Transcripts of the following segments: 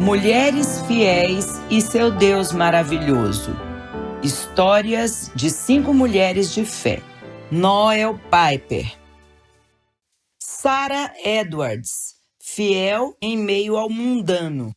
Mulheres fiéis e seu Deus maravilhoso. Histórias de 5 mulheres de fé. Noel Piper. Sarah Edwards, fiel em meio ao mundano.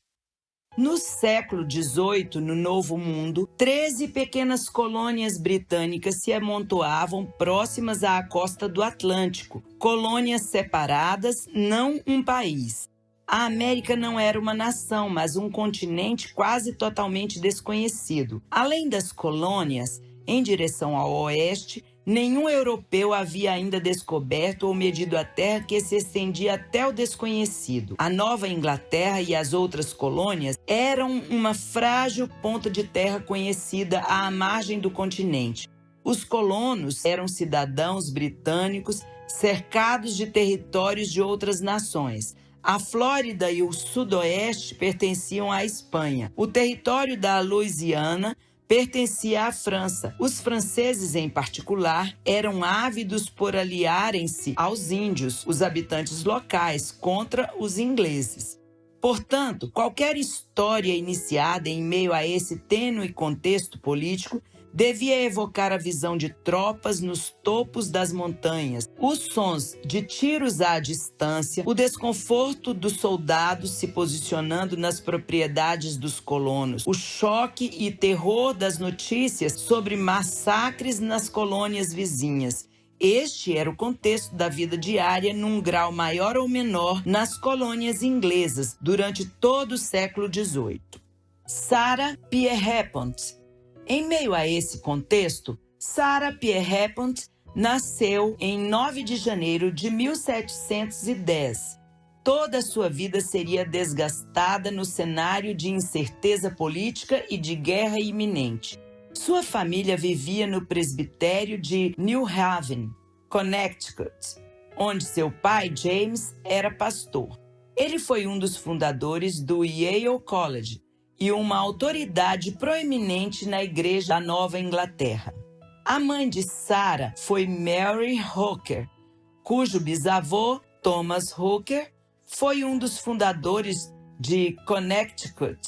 No século XVIII, no Novo Mundo, 13 pequenas colônias britânicas se amontoavam próximas à costa do Atlântico, colônias separadas, não um país. A América não era uma nação, mas um continente quase totalmente desconhecido. Além das colônias, em direção ao oeste, nenhum europeu havia ainda descoberto ou medido a terra que se estendia até o desconhecido. A Nova Inglaterra e as outras colônias eram uma frágil ponta de terra conhecida à margem do continente. Os colonos eram cidadãos britânicos cercados de territórios de outras nações. A Flórida e o Sudoeste pertenciam à Espanha. O território da Louisiana pertencia à França. Os franceses, em particular, eram ávidos por aliarem-se aos índios, os habitantes locais, contra os ingleses. Portanto, qualquer história iniciada em meio a esse tênue contexto político devia evocar a visão de tropas nos topos das montanhas, os sons de tiros à distância, o desconforto dos soldados se posicionando nas propriedades dos colonos, o choque e terror das notícias sobre massacres nas colônias vizinhas. Este era o contexto da vida diária num grau maior ou menor nas colônias inglesas durante todo o século XVIII. Sarah Pierrepont. Em meio a esse contexto, Sarah Pierrepont nasceu em 9 de janeiro de 1710. Toda a sua vida seria desgastada no cenário de incerteza política e de guerra iminente. Sua família vivia no presbitério de New Haven, Connecticut, onde seu pai, James, era pastor. Ele foi um dos fundadores do Yale College e uma autoridade proeminente na Igreja da Nova Inglaterra. A mãe de Sarah foi Mary Hooker, cujo bisavô, Thomas Hooker, foi um dos fundadores de Connecticut.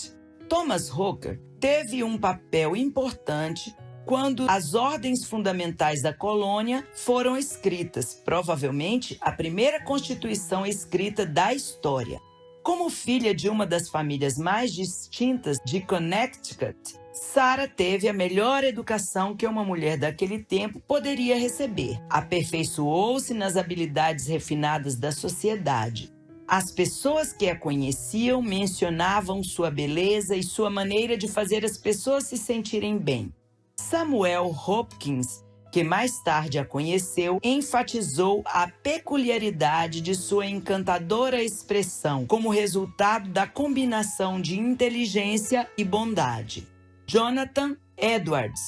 Thomas Hooker teve um papel importante quando as ordens fundamentais da colônia foram escritas, provavelmente a primeira constituição escrita da história. Como filha de uma das famílias mais distintas de Connecticut, Sarah teve a melhor educação que uma mulher daquele tempo poderia receber. Aperfeiçoou-se nas habilidades refinadas da sociedade. As pessoas que a conheciam mencionavam sua beleza e sua maneira de fazer as pessoas se sentirem bem. Samuel Hopkins, que mais tarde a conheceu, enfatizou a peculiaridade de sua encantadora expressão como resultado da combinação de inteligência e bondade. Jonathan Edwards.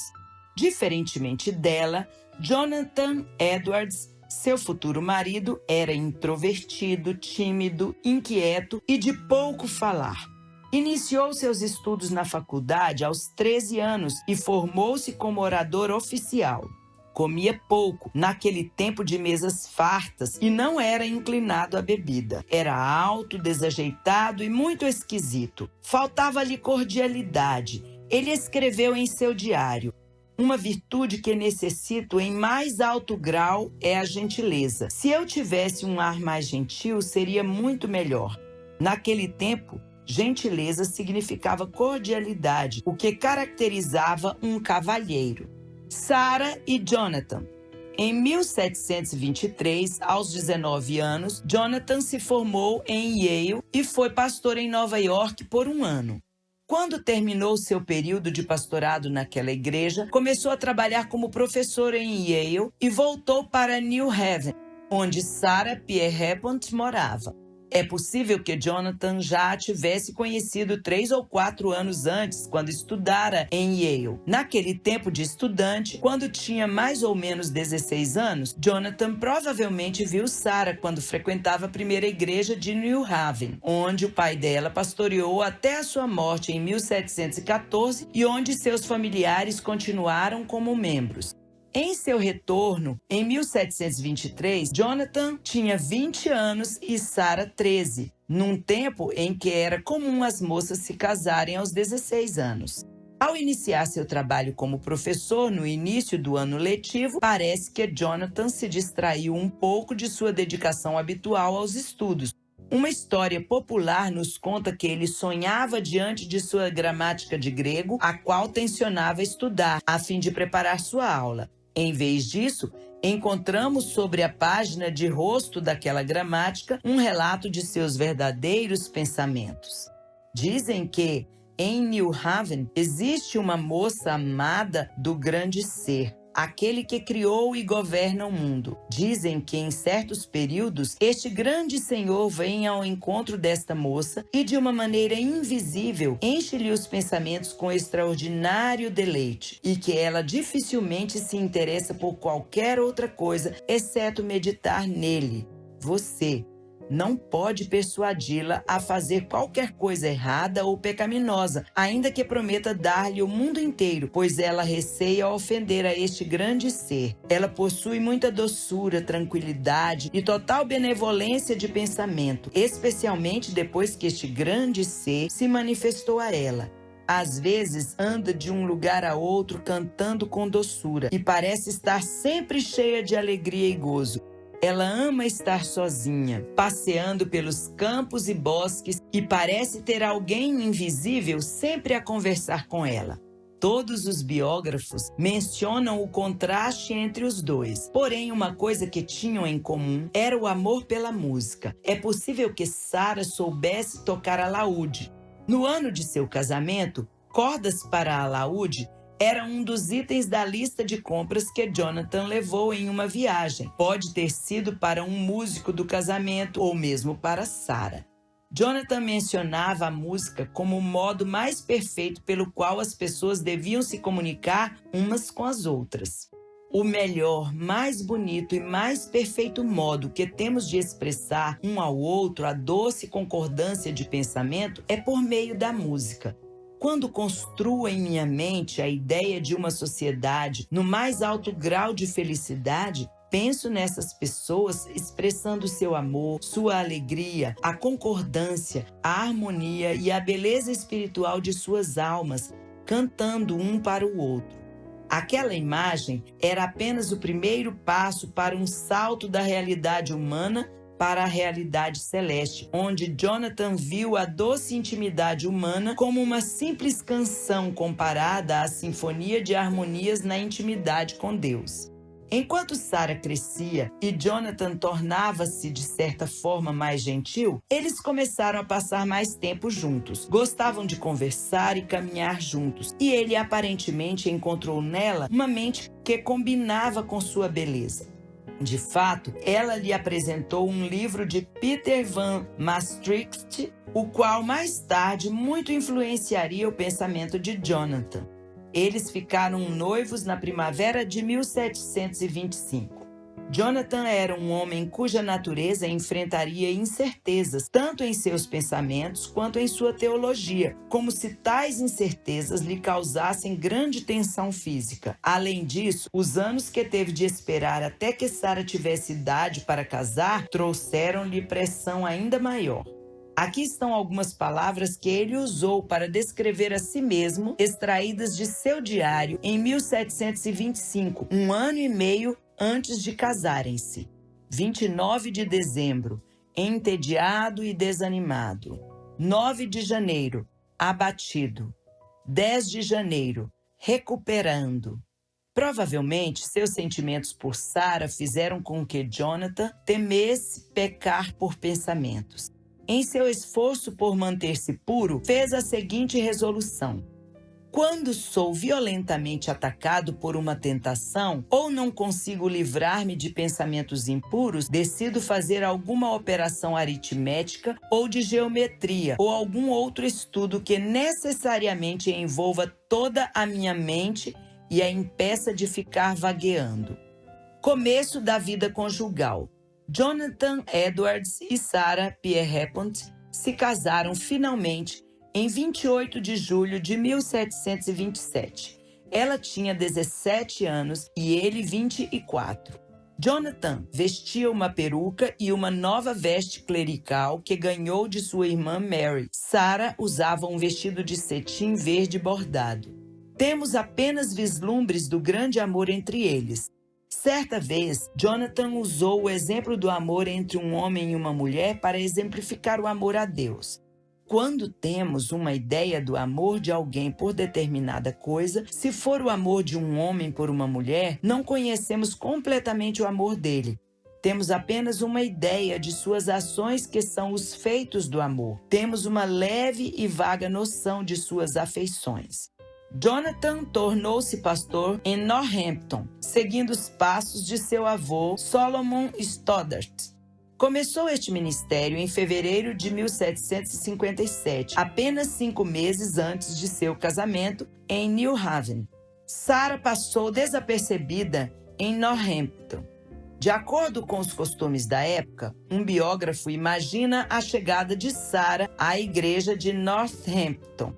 Diferentemente dela, Jonathan Edwards, seu futuro marido, era introvertido, tímido, inquieto e de pouco falar. Iniciou seus estudos na faculdade aos 13 anos e formou-se como orador oficial. Comia pouco, naquele tempo de mesas fartas, e não era inclinado à bebida. Era alto, desajeitado e muito esquisito. Faltava-lhe cordialidade. Ele escreveu em seu diário: "Uma virtude que necessito em mais alto grau é a gentileza. Se eu tivesse um ar mais gentil, seria muito melhor." Naquele tempo, gentileza significava cordialidade, o que caracterizava um cavalheiro. Sarah e Jonathan. Em 1723, aos 19 anos, Jonathan se formou em Yale e foi pastor em Nova York por um ano. Quando terminou seu período de pastorado naquela igreja, começou a trabalhar como professor em Yale e voltou para New Haven, onde Sarah Pierrepont morava. É possível que Jonathan já a tivesse conhecido 3 ou 4 anos antes, quando estudara em Yale. Naquele tempo de estudante, quando tinha mais ou menos 16 anos, Jonathan provavelmente viu Sarah quando frequentava a primeira igreja de New Haven, onde o pai dela pastoreou até a sua morte em 1714 e onde seus familiares continuaram como membros. Em seu retorno, em 1723, Jonathan tinha 20 anos e Sarah 13, num tempo em que era comum as moças se casarem aos 16 anos. Ao iniciar seu trabalho como professor no início do ano letivo, parece que Jonathan se distraiu um pouco de sua dedicação habitual aos estudos. Uma história popular nos conta que ele sonhava diante de sua gramática de grego, a qual tencionava estudar, a fim de preparar sua aula. Em vez disso, encontramos sobre a página de rosto daquela gramática um relato de seus verdadeiros pensamentos. Dizem que, em New Haven, existe uma moça amada do grande ser, aquele que criou e governa o mundo. Dizem que em certos períodos, este grande senhor vem ao encontro desta moça e de uma maneira invisível enche-lhe os pensamentos com extraordinário deleite e que ela dificilmente se interessa por qualquer outra coisa, exceto meditar nele. Você não pode persuadi-la a fazer qualquer coisa errada ou pecaminosa, ainda que prometa dar-lhe o mundo inteiro, pois ela receia ofender a este grande ser. Ela possui muita doçura, tranquilidade e total benevolência de pensamento, especialmente depois que este grande ser se manifestou a ela. Às vezes anda de um lugar a outro cantando com doçura e parece estar sempre cheia de alegria e gozo. Ela ama estar sozinha, passeando pelos campos e bosques e parece ter alguém invisível sempre a conversar com ela. Todos os biógrafos mencionam o contraste entre os dois. Porém, uma coisa que tinham em comum era o amor pela música. É possível que Sarah soubesse tocar alaúde. No ano de seu casamento, cordas para alaúde era um dos itens da lista de compras que Jonathan levou em uma viagem. Pode ter sido para um músico do casamento ou mesmo para Sarah. Jonathan mencionava a música como o modo mais perfeito pelo qual as pessoas deviam se comunicar umas com as outras. O melhor, mais bonito e mais perfeito modo que temos de expressar um ao outro a doce concordância de pensamento é por meio da música. Quando construo em minha mente a ideia de uma sociedade no mais alto grau de felicidade, penso nessas pessoas expressando seu amor, sua alegria, a concordância, a harmonia e a beleza espiritual de suas almas, cantando um para o outro. Aquela imagem era apenas o primeiro passo para um salto da realidade humana para a realidade celeste, onde Jonathan viu a doce intimidade humana como uma simples canção comparada à sinfonia de harmonias na intimidade com Deus. Enquanto Sarah crescia e Jonathan tornava-se de certa forma mais gentil, eles começaram a passar mais tempo juntos. Gostavam de conversar e caminhar juntos, e ele aparentemente encontrou nela uma mente que combinava com sua beleza. De fato, ela lhe apresentou um livro de Peter van Maastricht, o qual mais tarde muito influenciaria o pensamento de Jonathan. Eles ficaram noivos na primavera de 1725. Jonathan era um homem cuja natureza enfrentaria incertezas, tanto em seus pensamentos quanto em sua teologia, como se tais incertezas lhe causassem grande tensão física. Além disso, os anos que teve de esperar até que Sarah tivesse idade para casar trouxeram-lhe pressão ainda maior. Aqui estão algumas palavras que ele usou para descrever a si mesmo, extraídas de seu diário em 1725, um ano e meio antes de casarem-se. 29 de dezembro, entediado e desanimado. 9 de janeiro, abatido. 10 de janeiro, recuperando. Provavelmente, seus sentimentos por Sarah fizeram com que Jonathan temesse pecar por pensamentos. Em seu esforço por manter-se puro, fez a seguinte resolução: quando sou violentamente atacado por uma tentação ou não consigo livrar-me de pensamentos impuros, decido fazer alguma operação aritmética ou de geometria ou algum outro estudo que necessariamente envolva toda a minha mente e a impeça de ficar vagueando. Começo da vida conjugal. Jonathan Edwards e Sarah Pierrepont se casaram finalmente em 28 de julho de 1727. Ela tinha 17 anos e ele 24. Jonathan vestia uma peruca e uma nova veste clerical que ganhou de sua irmã Mary. Sarah usava um vestido de cetim verde bordado. Temos apenas vislumbres do grande amor entre eles. Certa vez, Jonathan usou o exemplo do amor entre um homem e uma mulher para exemplificar o amor a Deus. Quando temos uma ideia do amor de alguém por determinada coisa, se for o amor de um homem por uma mulher, não conhecemos completamente o amor dele. Temos apenas uma ideia de suas ações que são os feitos do amor. Temos uma leve e vaga noção de suas afeições. Jonathan tornou-se pastor em Northampton, seguindo os passos de seu avô Solomon Stoddart. Começou este ministério em fevereiro de 1757, apenas 5 meses antes de seu casamento em New Haven. Sarah passou desapercebida em Northampton. De acordo com os costumes da época, um biógrafo imagina a chegada de Sarah à igreja de Northampton.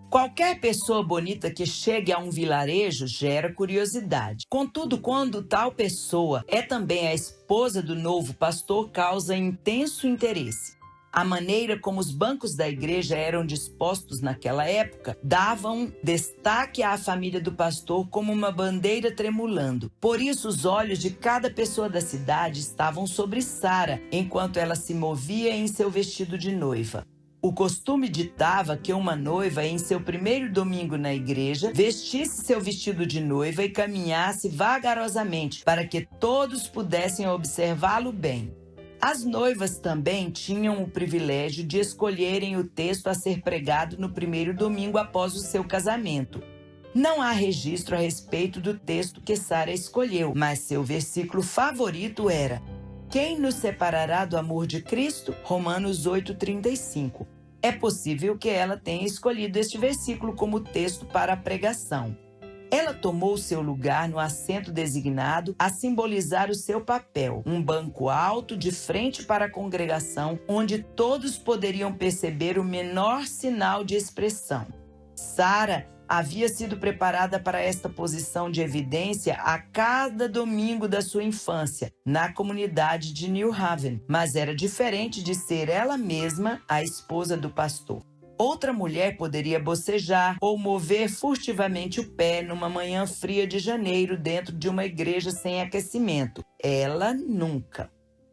Qualquer pessoa bonita que chegue a um vilarejo gera curiosidade. Contudo, quando tal pessoa é também a esposa do novo pastor, causa intenso interesse. A maneira como os bancos da igreja eram dispostos naquela época davam destaque à família do pastor como uma bandeira tremulando. Por isso, os olhos de cada pessoa da cidade estavam sobre Sarah, enquanto ela se movia em seu vestido de noiva. O costume ditava que uma noiva, em seu primeiro domingo na igreja, vestisse seu vestido de noiva e caminhasse vagarosamente para que todos pudessem observá-lo bem. As noivas também tinham o privilégio de escolherem o texto a ser pregado no primeiro domingo após o seu casamento. Não há registro a respeito do texto que Sarah escolheu, mas seu versículo favorito era: "Quem nos separará do amor de Cristo?" Romanos 8,35. É possível que ela tenha escolhido este versículo como texto para a pregação. Ela tomou seu lugar no assento designado a simbolizar o seu papel, um banco alto de frente para a congregação, onde todos poderiam perceber o menor sinal de expressão. Sarah havia sido preparada para esta posição de evidência a cada domingo da sua infância, na comunidade de New Haven, mas era diferente de ser ela mesma a esposa do pastor. Outra mulher poderia bocejar ou mover furtivamente o pé numa manhã fria de janeiro dentro de uma igreja sem aquecimento. Ela nunca.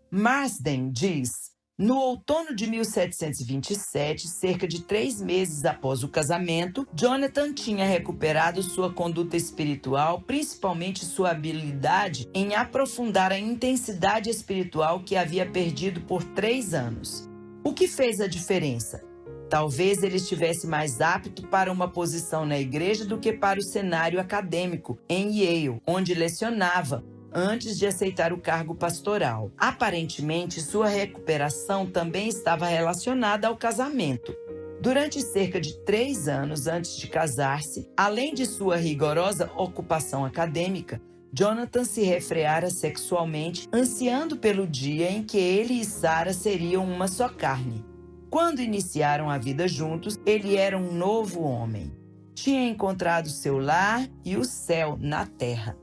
Marsden diz: no outono de 1727, cerca de 3 meses após o casamento, Jonathan tinha recuperado sua conduta espiritual, principalmente sua habilidade em aprofundar a intensidade espiritual que havia perdido por 3 anos. O que fez a diferença? Talvez ele estivesse mais apto para uma posição na igreja do que para o cenário acadêmico em Yale, onde lecionava, antes de aceitar o cargo pastoral. Aparentemente, sua recuperação também estava relacionada ao casamento. Durante cerca de 3 anos antes de casar-se, além de sua rigorosa ocupação acadêmica, Jonathan se refreara sexualmente, ansiando pelo dia em que ele e Sarah seriam uma só carne. Quando iniciaram a vida juntos, ele era um novo homem. Tinha encontrado seu lar e o céu na terra.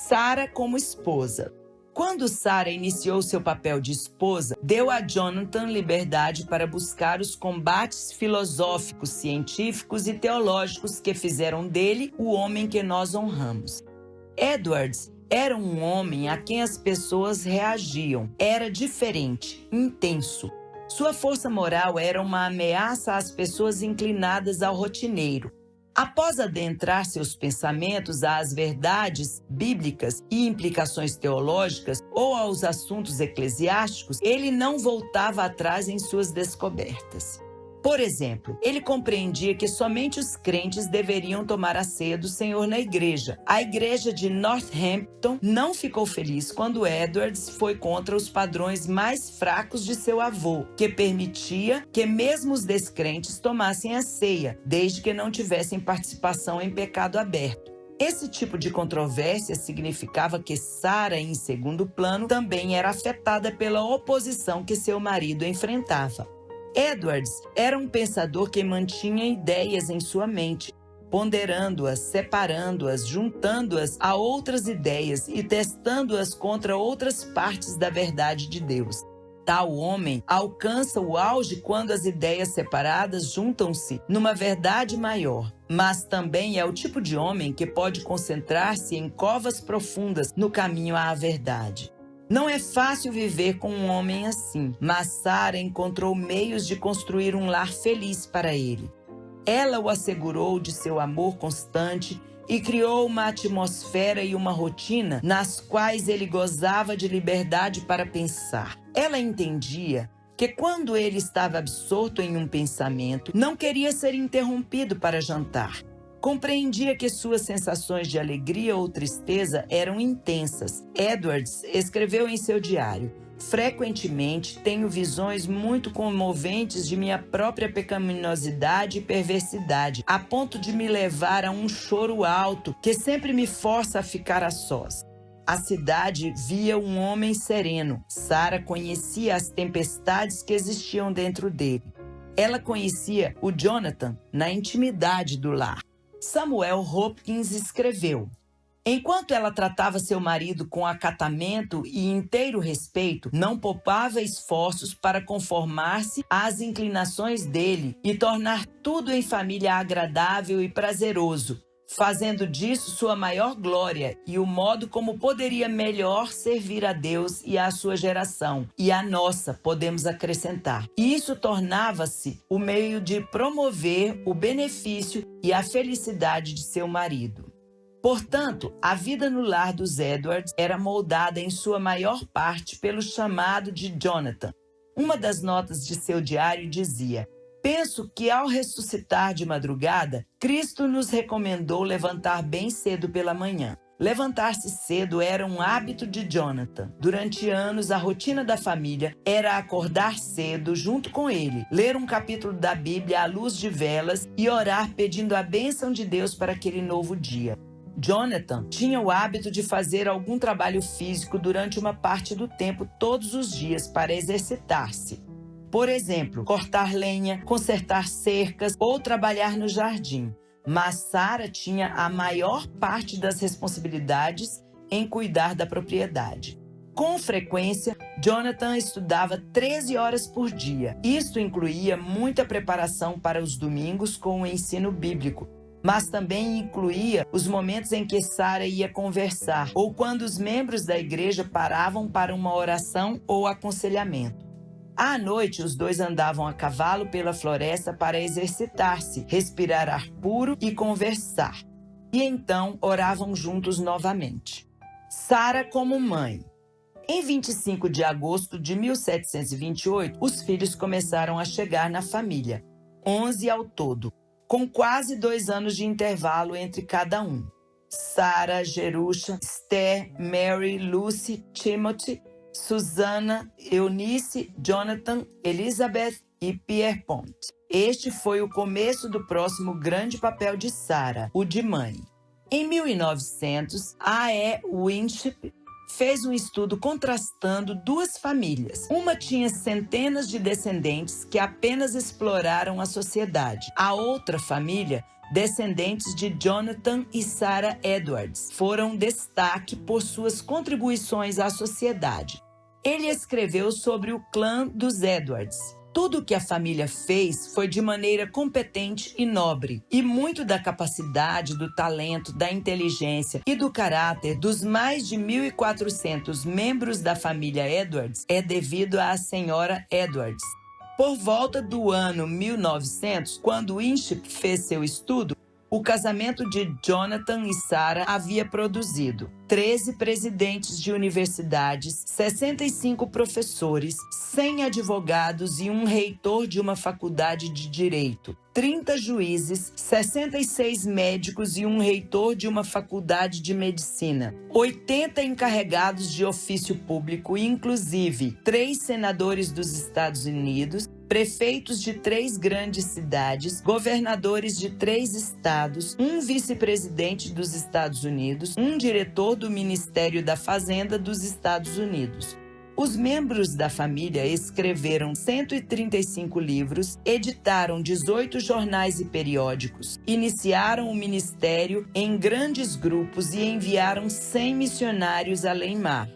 Sarah como esposa. Quando Sarah iniciou seu papel de esposa, deu a Jonathan liberdade para buscar os combates filosóficos, científicos e teológicos que fizeram dele o homem que nós honramos. Edwards era um homem a quem as pessoas reagiam. Era diferente, intenso. Sua força moral era uma ameaça às pessoas inclinadas ao rotineiro. Após adentrar seus pensamentos às verdades bíblicas e implicações teológicas ou aos assuntos eclesiásticos, ele não voltava atrás em suas descobertas. Por exemplo, ele compreendia que somente os crentes deveriam tomar a ceia do Senhor na igreja. A igreja de Northampton não ficou feliz quando Edwards foi contra os padrões mais fracos de seu avô, que permitia que mesmo os descrentes tomassem a ceia, desde que não tivessem participação em pecado aberto. Esse tipo de controvérsia significava que Sarah, em segundo plano, também era afetada pela oposição que seu marido enfrentava. Edwards era um pensador que mantinha ideias em sua mente. ponderando-as, separando-as, juntando-as a outras ideias e testando-as contra outras partes da verdade de Deus. Tal homem alcança o auge quando as ideias separadas juntam-se numa verdade maior, mas também é o tipo de homem que pode concentrar-se em covas profundas no caminho à verdade. Não é fácil viver com um homem assim, mas Sara encontrou meios de construir um lar feliz para ele. Ela o assegurou de seu amor constante e criou uma atmosfera e uma rotina nas quais ele gozava de liberdade para pensar. Ela entendia que quando ele estava absorto em um pensamento, não queria ser interrompido para jantar. Compreendia que suas sensações de alegria ou tristeza eram intensas. Edwards escreveu em seu diário: frequentemente tenho visões muito comoventes de minha própria pecaminosidade e perversidade, a ponto de me levar a um choro alto que sempre me força a ficar a sós. A cidade via um homem sereno. Sara conhecia as tempestades que existiam dentro dele. Ela conhecia o Jonathan na intimidade do lar. Samuel Hopkins escreveu: enquanto ela tratava seu marido com acatamento e inteiro respeito, não poupava esforços para conformar-se às inclinações dele e tornar tudo em família agradável e prazeroso, fazendo disso sua maior glória e o modo como poderia melhor servir a Deus e à sua geração, e à nossa, podemos acrescentar. E isso tornava-se o meio de promover o benefício e a felicidade de seu marido. Portanto, a vida no lar dos Edwards era moldada em sua maior parte pelo chamado de Jonathan. Uma das notas de seu diário dizia: penso que ao ressuscitar de madrugada, Cristo nos recomendou levantar bem cedo pela manhã. Levantar-se cedo era um hábito de Jonathan. Durante anos, a rotina da família era acordar cedo junto com ele, ler um capítulo da Bíblia à luz de velas e orar pedindo a bênção de Deus para aquele novo dia. Jonathan tinha o hábito de fazer algum trabalho físico durante uma parte do tempo todos os dias para exercitar-se. Por exemplo, cortar lenha, consertar cercas ou trabalhar no jardim. Mas Sara tinha a maior parte das responsabilidades em cuidar da propriedade. Com frequência, Jonathan estudava 13 horas por dia. Isto incluía muita preparação para os domingos com o ensino bíblico, mas também incluía os momentos em que Sara ia conversar ou quando os membros da igreja paravam para uma oração ou aconselhamento. À noite, os dois andavam a cavalo pela floresta para exercitar-se, respirar ar puro e conversar. E então oravam juntos novamente. Sara como mãe. Em 25 de agosto de 1728, os filhos começaram a chegar na família, 11 ao todo, com quase 2 anos de intervalo entre cada um. Sara, Jerusha, Esther, Mary, Lucy, Timothy, Susana, Eunice, Jonathan, Elizabeth e Pierpont. Este foi o começo do próximo grande papel de Sara, o de mãe. Em 1900, A.E. Winship fez um estudo contrastando duas famílias. Uma tinha centenas de descendentes que apenas exploraram a sociedade. A outra família, descendentes de Jonathan e Sarah Edwards, foram destaque por suas contribuições à sociedade. Ele escreveu sobre o clã dos Edwards. Tudo o que a família fez foi de maneira competente e nobre, e muito da capacidade, do talento, da inteligência e do caráter dos mais de 1.400 membros da família Edwards é devido à senhora Edwards. Por volta do ano 1900, quando Winship fez seu estudo, o casamento de Jonathan e Sarah havia produzido 13 presidentes de universidades, 65 professores, 100 advogados e um reitor de uma faculdade de direito, 30 juízes, 66 médicos e um reitor de uma faculdade de medicina, 80 encarregados de ofício público, inclusive 3 senadores dos Estados Unidos, prefeitos de 3 grandes cidades, governadores de 3 estados, um vice-presidente dos Estados Unidos, um diretor do Ministério da Fazenda dos Estados Unidos. Os membros da família escreveram 135 livros, editaram 18 jornais e periódicos, iniciaram o ministério em grandes grupos e enviaram 100 missionários além-mar.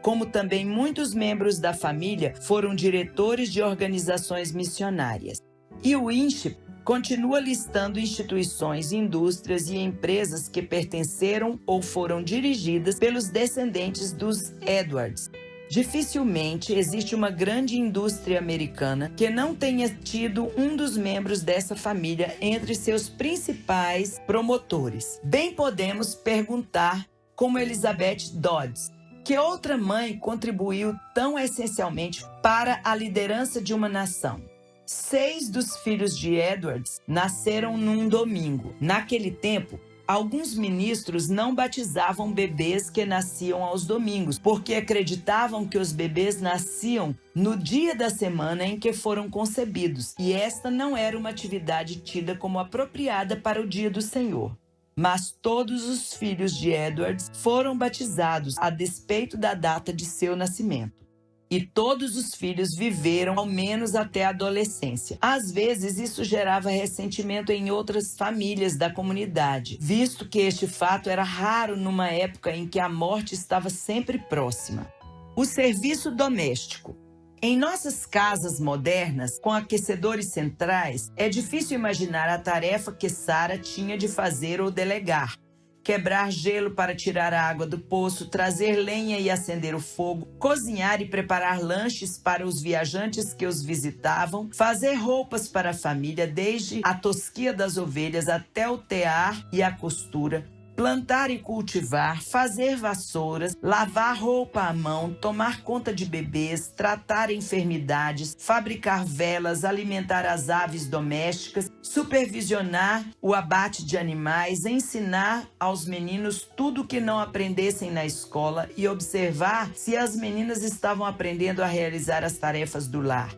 Como também muitos membros da família foram diretores de organizações missionárias. E o Winship continua listando instituições, indústrias e empresas que pertenceram ou foram dirigidas pelos descendentes dos Edwards. Dificilmente existe uma grande indústria americana que não tenha tido um dos membros dessa família entre seus principais promotores. Bem podemos perguntar como Elizabeth Dodds, que outra mãe contribuiu tão essencialmente para a liderança de uma nação. 6 dos filhos de Edwards nasceram num domingo. Naquele tempo, alguns ministros não batizavam bebês que nasciam aos domingos, porque acreditavam que os bebês nasciam no dia da semana em que foram concebidos, e esta não era uma atividade tida como apropriada para o dia do Senhor. Mas todos os filhos de Edwards foram batizados a despeito da data de seu nascimento. E todos os filhos viveram ao menos até a adolescência. Às vezes, isso gerava ressentimento em outras famílias da comunidade, visto que este fato era raro numa época em que a morte estava sempre próxima. O serviço doméstico. Em nossas casas modernas, com aquecedores centrais, é difícil imaginar a tarefa que Sarah tinha de fazer ou delegar. Quebrar gelo para tirar a água do poço, trazer lenha e acender o fogo, cozinhar e preparar lanches para os viajantes que os visitavam, fazer roupas para a família, desde a tosquia das ovelhas até o tear e a costura, plantar e cultivar, fazer vassouras, lavar roupa à mão, tomar conta de bebês, tratar enfermidades, fabricar velas, alimentar as aves domésticas, supervisionar o abate de animais, ensinar aos meninos tudo o que não aprendessem na escola e observar se as meninas estavam aprendendo a realizar as tarefas do lar.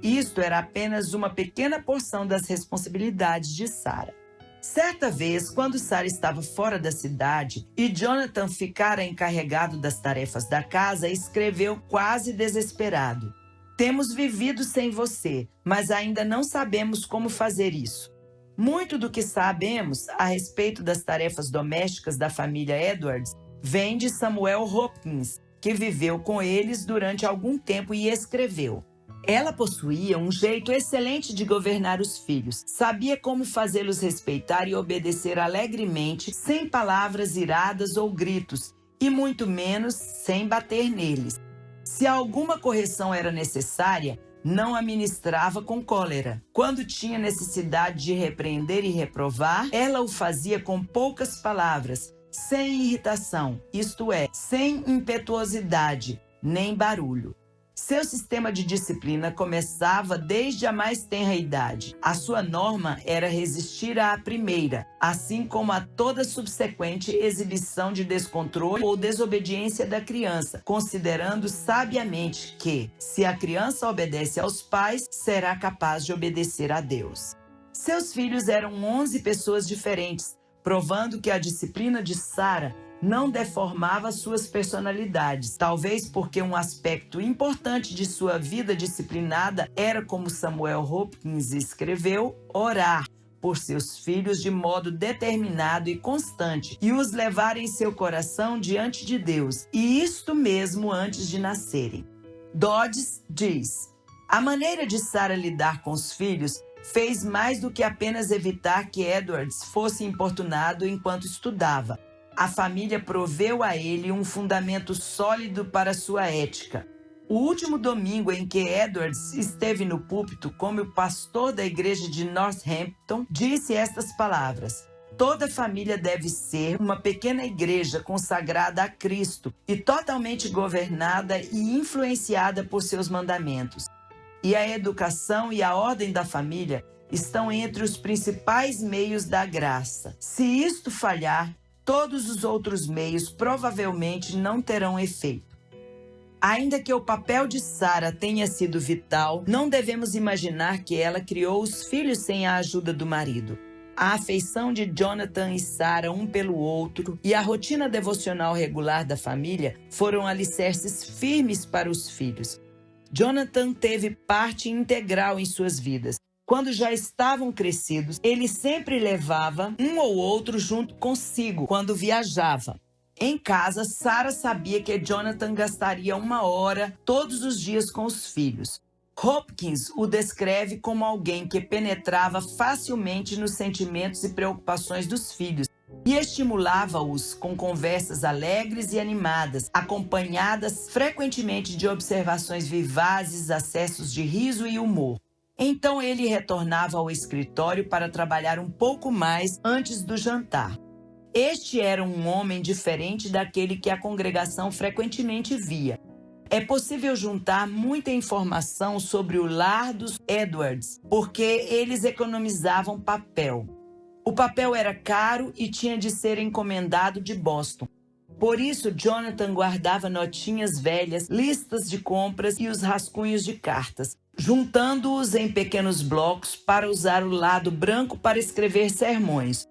Isto era apenas uma pequena porção das responsabilidades de Sarah. Certa vez, quando Sarah estava fora da cidade e Jonathan ficara encarregado das tarefas da casa, escreveu quase desesperado: "Temos vivido sem você, mas ainda não sabemos como fazer isso." Muito do que sabemos a respeito das tarefas domésticas da família Edwards vem de Samuel Hopkins, que viveu com eles durante algum tempo e escreveu: "Ela possuía um jeito excelente de governar os filhos. Sabia como fazê-los respeitar e obedecer alegremente, sem palavras iradas ou gritos, e muito menos sem bater neles. Se alguma correção era necessária, não a ministrava com cólera. Quando tinha necessidade de repreender e reprovar, ela o fazia com poucas palavras, sem irritação, isto é, sem impetuosidade, nem barulho. Seu sistema de disciplina começava desde a mais tenra idade. A sua norma era resistir à primeira, assim como a toda subsequente exibição de descontrole ou desobediência da criança, considerando sabiamente que, se a criança obedece aos pais, será capaz de obedecer a Deus." Seus filhos eram 11 pessoas diferentes, provando que a disciplina de Sarah não deformava suas personalidades, talvez porque um aspecto importante de sua vida disciplinada era, como Samuel Hopkins escreveu, orar por seus filhos de modo determinado e constante e os levar em seu coração diante de Deus, e isto mesmo antes de nascerem. Dodds diz: "A maneira de Sarah lidar com os filhos fez mais do que apenas evitar que Edwards fosse importunado enquanto estudava. A família proveu a ele um fundamento sólido para sua ética. O último domingo em que Edwards esteve no púlpito como pastor da igreja de Northampton, disse estas palavras: "Toda família deve ser uma pequena igreja consagrada a Cristo e totalmente governada e influenciada por seus mandamentos. E a educação e a ordem da família estão entre os principais meios da graça. Se isto falhar, todos os outros meios provavelmente não terão efeito." Ainda que o papel de Sarah tenha sido vital, não devemos imaginar que ela criou os filhos sem a ajuda do marido. A afeição de Jonathan e Sarah um pelo outro e a rotina devocional regular da família foram alicerces firmes para os filhos. Jonathan teve parte integral em suas vidas. Quando já estavam crescidos, ele sempre levava um ou outro junto consigo quando viajava. Em casa, Sarah sabia que Jonathan gastaria 1 hora todos os dias com os filhos. Hopkins o descreve como alguém que penetrava facilmente nos sentimentos e preocupações dos filhos e estimulava-os com conversas alegres e animadas, acompanhadas frequentemente de observações vivazes, acessos de riso e humor. Então ele retornava ao escritório para trabalhar um pouco mais antes do jantar. Este era um homem diferente daquele que a congregação frequentemente via. É possível juntar muita informação sobre o lar dos Edwards, porque eles economizavam papel. O papel era caro e tinha de ser encomendado de Boston. Por isso, Jonathan guardava notinhas velhas, listas de compras e os rascunhos de cartas, juntando-os em pequenos blocos para usar o lado branco para escrever sermões.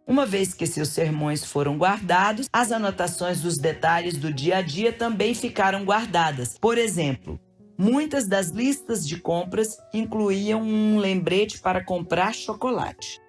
Uma vez que seus sermões foram guardados, as anotações dos detalhes do dia a dia também ficaram guardadas. Por exemplo, muitas das listas de compras incluíam um lembrete para comprar chocolate.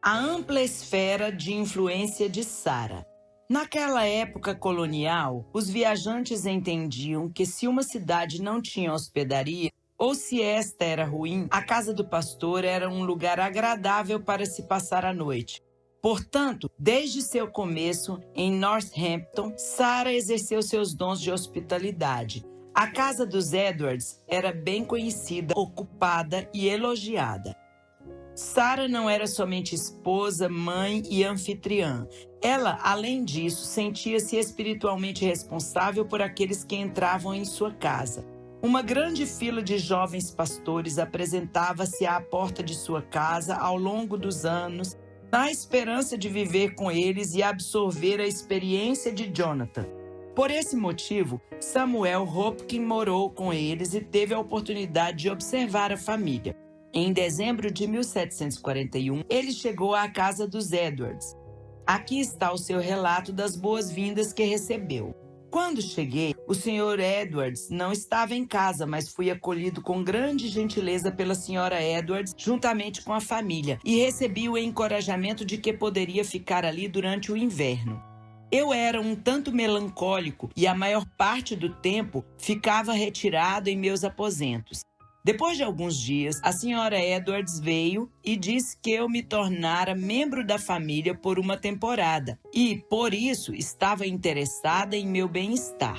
A ampla esfera de influência de Sarah. Naquela época colonial, os viajantes entendiam que se uma cidade não tinha hospedaria, ou se esta era ruim, a casa do pastor era um lugar agradável para se passar a noite. Portanto, desde seu começo em Northampton, Sarah exerceu seus dons de hospitalidade. A casa dos Edwards era bem conhecida, ocupada e elogiada. Sarah não era somente esposa, mãe e anfitriã. Ela, além disso, sentia-se espiritualmente responsável por aqueles que entravam em sua casa. Uma grande fila de jovens pastores apresentava-se à porta de sua casa ao longo dos anos, na esperança de viver com eles e absorver a experiência de Jonathan. Por esse motivo, Samuel Hopkins morou com eles e teve a oportunidade de observar a família. Em dezembro de 1741, ele chegou à casa dos Edwards. Aqui está o seu relato das boas-vindas que recebeu. Quando cheguei, o Sr. Edwards não estava em casa, mas fui acolhido com grande gentileza pela Sra. Edwards, juntamente com a família, e recebi o encorajamento de que poderia ficar ali durante o inverno. Eu era um tanto melancólico e a maior parte do tempo ficava retirado em meus aposentos. Depois de alguns dias, a Sra. Edwards veio e disse que eu me tornara membro da família por uma temporada e, por isso, estava interessada em meu bem-estar.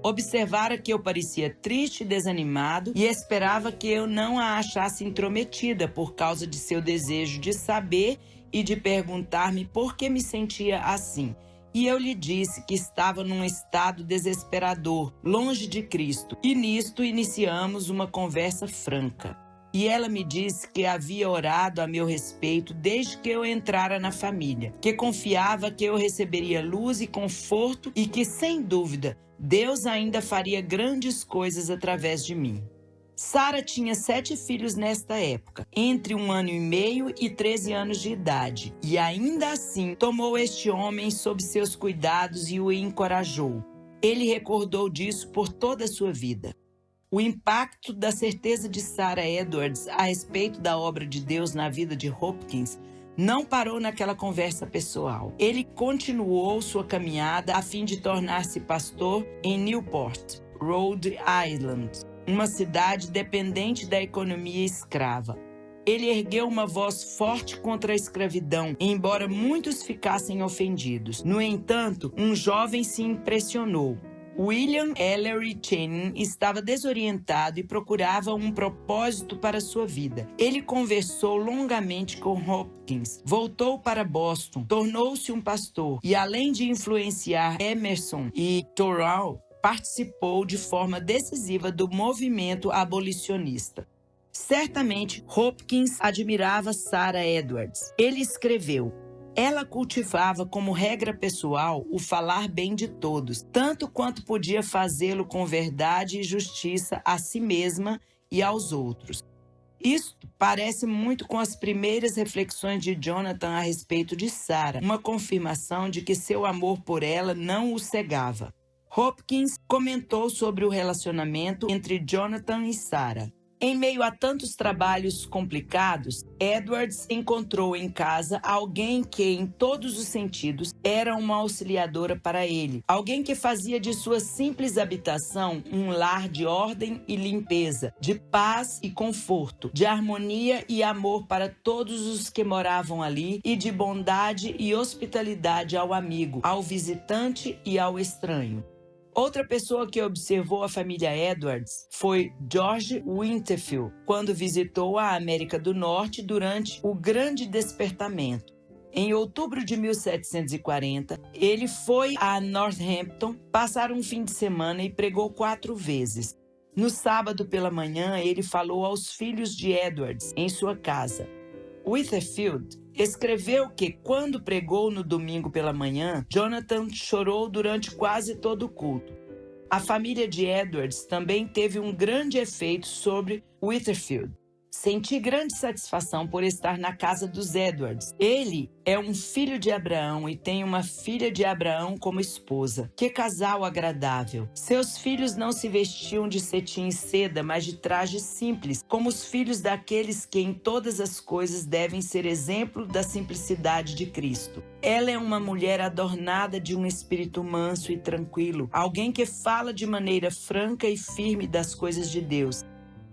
Observara que eu parecia triste e desanimado e esperava que eu não a achasse intrometida por causa de seu desejo de saber e de perguntar-me por que me sentia assim. E eu lhe disse que estava num estado desesperador, longe de Cristo. E nisto iniciamos uma conversa franca. E ela me disse que havia orado a meu respeito desde que eu entrara na família, que confiava que eu receberia luz e conforto e que, sem dúvida, Deus ainda faria grandes coisas através de mim. Sarah tinha 7 filhos nesta época, entre 1 ano e meio e 13 anos de idade, e ainda assim tomou este homem sob seus cuidados e o encorajou. Ele recordou disso por toda a sua vida. O impacto da certeza de Sarah Edwards a respeito da obra de Deus na vida de Hopkins não parou naquela conversa pessoal. Ele continuou sua caminhada a fim de tornar-se pastor em Newport, Rhode Island, uma cidade dependente da economia escrava. Ele ergueu uma voz forte contra a escravidão, embora muitos ficassem ofendidos. No entanto, um jovem se impressionou. William Ellery Channing estava desorientado e procurava um propósito para sua vida. Ele conversou longamente com Hopkins, voltou para Boston, tornou-se um pastor e, além de influenciar Emerson e Thoreau, participou de forma decisiva do movimento abolicionista. Certamente, Hopkins admirava Sarah Edwards. Ele escreveu: ela cultivava como regra pessoal o falar bem de todos, tanto quanto podia fazê-lo com verdade e justiça a si mesma e aos outros. Isto parece muito com as primeiras reflexões de Jonathan a respeito de Sarah, uma confirmação de que seu amor por ela não o cegava. Hopkins comentou sobre o relacionamento entre Jonathan e Sarah. Em meio a tantos trabalhos complicados, Edwards encontrou em casa alguém que, em todos os sentidos, era uma auxiliadora para ele. Alguém que fazia de sua simples habitação um lar de ordem e limpeza, de paz e conforto, de harmonia e amor para todos os que moravam ali e de bondade e hospitalidade ao amigo, ao visitante e ao estranho. Outra pessoa que observou a família Edwards foi George Winterfield, quando visitou a América do Norte durante o Grande Despertamento. Em outubro de 1740, ele foi a Northampton passar um fim de semana e pregou 4 vezes. No sábado pela manhã, ele falou aos filhos de Edwards em sua casa. Winterfield escreveu que, quando pregou no domingo pela manhã, Jonathan chorou durante quase todo o culto. A família de Edwards também teve um grande efeito sobre Winterfield. Senti grande satisfação por estar na casa dos Edwards. Ele é um filho de Abraão e tem uma filha de Abraão como esposa. Que casal agradável! Seus filhos não se vestiam de cetim e seda, mas de trajes simples, como os filhos daqueles que em todas as coisas devem ser exemplo da simplicidade de Cristo. Ela é uma mulher adornada de um espírito manso e tranquilo, alguém que fala de maneira franca e firme das coisas de Deus.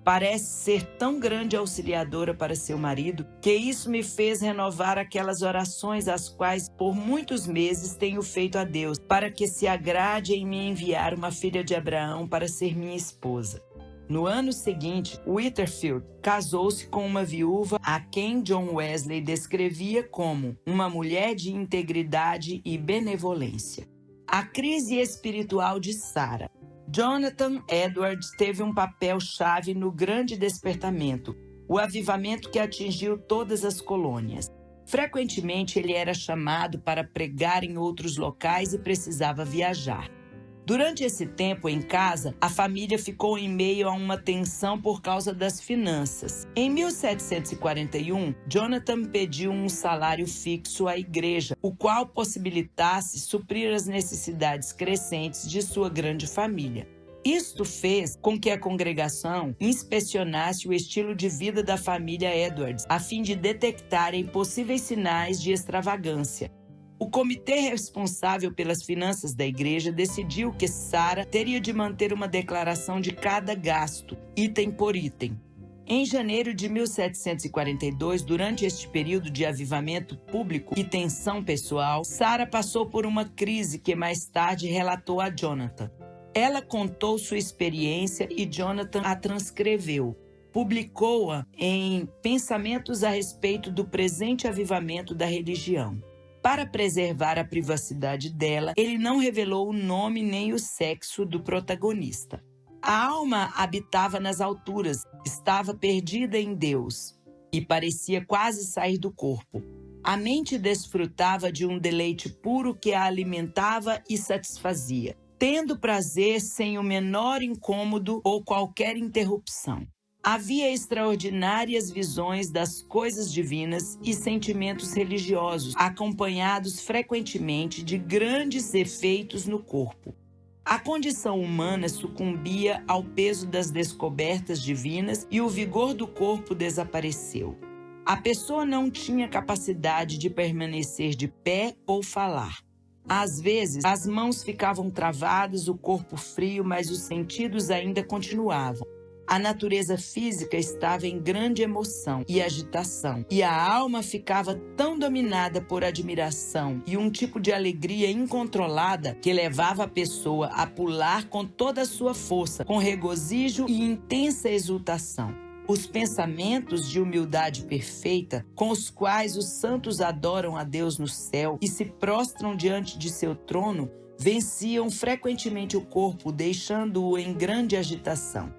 Parece ser tão grande auxiliadora para seu marido que isso me fez renovar aquelas orações as quais por muitos meses tenho feito a Deus, para que se agrade em me enviar uma filha de Abraão para ser minha esposa. No ano seguinte, Winterfield casou-se com uma viúva a quem John Wesley descrevia como uma mulher de integridade e benevolência. A crise espiritual de Sarah. Jonathan Edwards teve um papel-chave no Grande Despertamento, o avivamento que atingiu todas as colônias. Frequentemente, ele era chamado para pregar em outros locais e precisava viajar. Durante esse tempo em casa, a família ficou em meio a uma tensão por causa das finanças. Em 1741, Jonathan pediu um salário fixo à igreja, o qual possibilitasse suprir as necessidades crescentes de sua grande família. Isto fez com que a congregação inspecionasse o estilo de vida da família Edwards, a fim de detectarem possíveis sinais de extravagância. O comitê responsável pelas finanças da igreja decidiu que Sarah teria de manter uma declaração de cada gasto, item por item. Em janeiro de 1742, durante este período de avivamento público e tensão pessoal, Sarah passou por uma crise que mais tarde relatou a Jonathan. Ela contou sua experiência e Jonathan a transcreveu. Publicou-a em Pensamentos a respeito do presente avivamento da religião. Para preservar a privacidade dela, ele não revelou o nome nem o sexo do protagonista. A alma habitava nas alturas, estava perdida em Deus e parecia quase sair do corpo. A mente desfrutava de um deleite puro que a alimentava e satisfazia, tendo prazer sem o menor incômodo ou qualquer interrupção. Havia extraordinárias visões das coisas divinas e sentimentos religiosos, acompanhados frequentemente de grandes efeitos no corpo. A condição humana sucumbia ao peso das descobertas divinas e o vigor do corpo desapareceu. A pessoa não tinha capacidade de permanecer de pé ou falar. Às vezes, as mãos ficavam travadas, o corpo frio, mas os sentidos ainda continuavam. A natureza física estava em grande emoção e agitação, e a alma ficava tão dominada por admiração e um tipo de alegria incontrolada que levava a pessoa a pular com toda a sua força, com regozijo e intensa exultação. Os pensamentos de humildade perfeita, com os quais os santos adoram a Deus no céu e se prostram diante de seu trono, venciam frequentemente o corpo, deixando-o em grande agitação.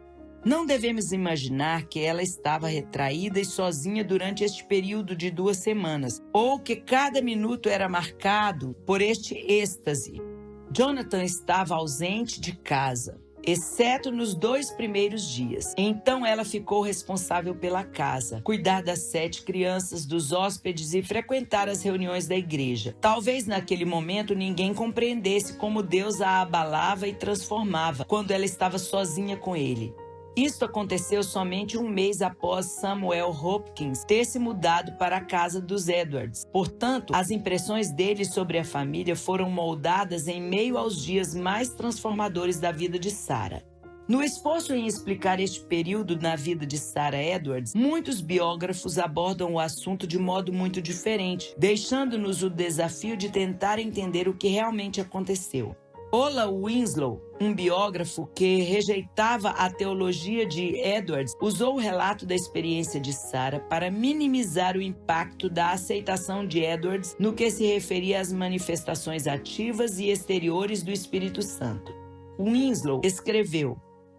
Não devemos imaginar que ela estava retraída e sozinha durante este período de 2 semanas, ou que cada minuto era marcado por este êxtase. Jonathan estava ausente de casa. exceto nos 2 primeiros dias. Então ela ficou responsável pela casa, cuidar das 7 crianças, dos hóspedes e frequentar as reuniões da igreja. Talvez naquele momento ninguém compreendesse como Deus a abalava e transformava quando ela estava sozinha com ele. Isto aconteceu somente um mês após Samuel Hopkins ter se mudado para a casa dos Edwards. Portanto, as impressões dele sobre a família foram moldadas em meio aos dias mais transformadores da vida de Sarah. No esforço em explicar este período na vida de Sarah Edwards, muitos biógrafos abordam o assunto de modo muito diferente, deixando-nos o desafio de tentar entender o que realmente aconteceu. Ola Winslow, um biógrafo que rejeitava a teologia de Edwards, usou o relato da experiência de Sarah para minimizar o impacto da aceitação de Edwards no que se referia às manifestações ativas e exteriores do Espírito Santo. Winslow escreveu: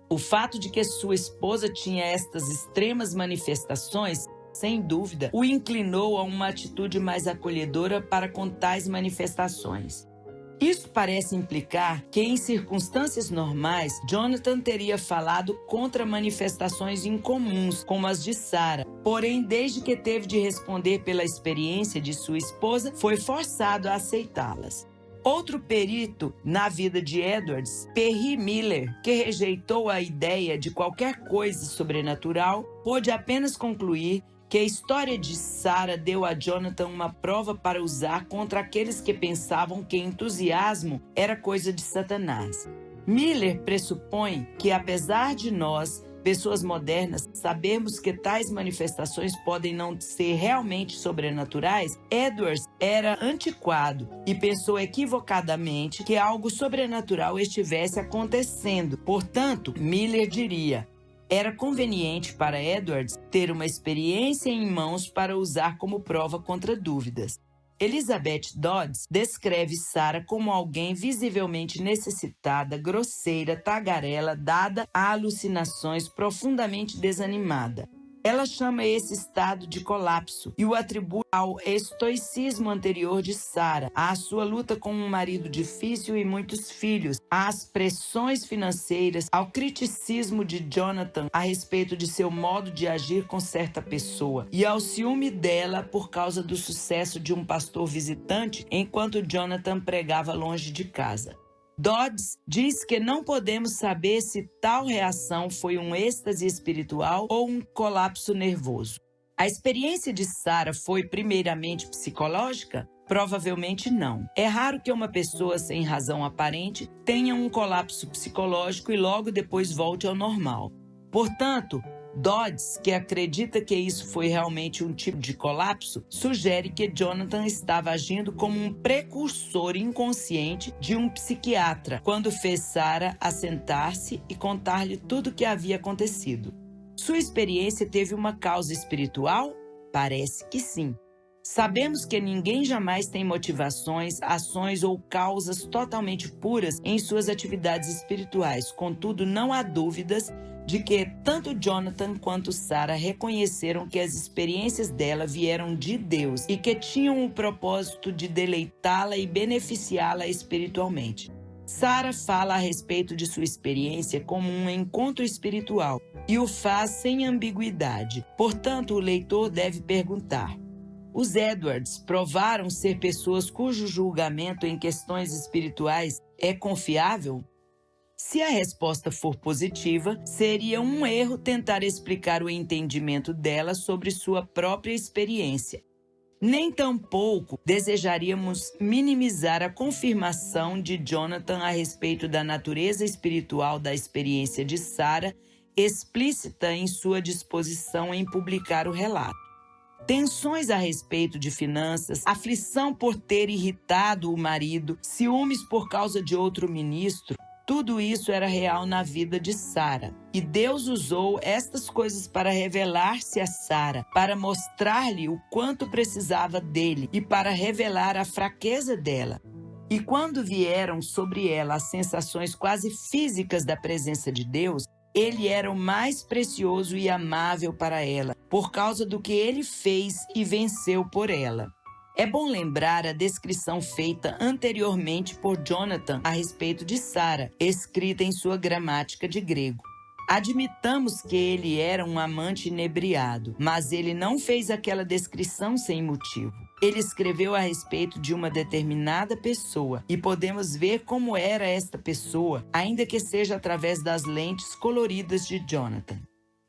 "O fato de que sua esposa tinha estas extremas manifestações, sem dúvida, o inclinou a uma atitude mais acolhedora para com tais manifestações." Isso parece implicar que, em circunstâncias normais, Jonathan teria falado contra manifestações incomuns, como as de Sarah. Porém, desde que teve de responder pela experiência de sua esposa, foi forçado a aceitá-las. Outro perito na vida de Edwards, Perry Miller, que rejeitou a ideia de qualquer coisa sobrenatural, pôde apenas concluir que a história de Sarah deu a Jonathan uma prova para usar contra aqueles que pensavam que entusiasmo era coisa de Satanás. Miller pressupõe que, apesar de nós, pessoas modernas, sabermos que tais manifestações podem não ser realmente sobrenaturais, Edwards era antiquado e pensou equivocadamente que algo sobrenatural estivesse acontecendo. Portanto, Miller diria: era conveniente para Edwards ter uma experiência em mãos para usar como prova contra dúvidas. Elizabeth Dodds descreve Sarah como alguém visivelmente necessitada, grosseira, tagarela, dada a alucinações, profundamente desanimada. Ela chama esse estado de colapso e o atribui ao estoicismo anterior de Sarah, à sua luta com um marido difícil e muitos filhos, às pressões financeiras, ao criticismo de Jonathan a respeito de seu modo de agir com certa pessoa e ao ciúme dela por causa do sucesso de um pastor visitante enquanto Jonathan pregava longe de casa. Dodds diz que não podemos saber se tal reação foi um êxtase espiritual ou um colapso nervoso. A experiência de Sarah foi primeiramente psicológica? Provavelmente não. É raro que uma pessoa sem razão aparente tenha um colapso psicológico e logo depois volte ao normal. Portanto, Dodds, que acredita que isso foi realmente um tipo de colapso, sugere que Jonathan estava agindo como um precursor inconsciente de um psiquiatra quando fez Sarah assentar-se e contar-lhe tudo o que havia acontecido. Sua experiência teve uma causa espiritual? Parece que sim. Sabemos que ninguém jamais tem motivações, ações ou causas totalmente puras em suas atividades espirituais. Contudo, não há dúvidas de que tanto Jonathan quanto Sarah reconheceram que as experiências dela vieram de Deus e que tinham o propósito de deleitá-la e beneficiá-la espiritualmente. Sarah fala a respeito de sua experiência como um encontro espiritual e o faz sem ambiguidade. Portanto, o leitor deve perguntar: os Edwards provaram ser pessoas cujo julgamento em questões espirituais é confiável? Se a resposta for positiva, seria um erro tentar explicar o entendimento dela sobre sua própria experiência. Nem tampouco desejaríamos minimizar a confirmação de Jonathan a respeito da natureza espiritual da experiência de Sarah, explícita em sua disposição em publicar o relato. Tensões a respeito de finanças, aflição por ter irritado o marido, ciúmes por causa de outro ministro, tudo isso era real na vida de Sarah. E Deus usou estas coisas para revelar-se a Sarah, para mostrar-lhe o quanto precisava dele e para revelar a fraqueza dela. E quando vieram sobre ela as sensações quase físicas da presença de Deus, ele era o mais precioso e amável para ela, por causa do que ele fez e venceu por ela. É bom lembrar a descrição feita anteriormente por Jonathan a respeito de Sara, escrita em sua gramática de grego. Admitamos que ele era um amante inebriado, mas ele não fez aquela descrição sem motivo. Ele escreveu a respeito de uma determinada pessoa e podemos ver como era esta pessoa, ainda que seja através das lentes coloridas de Jonathan.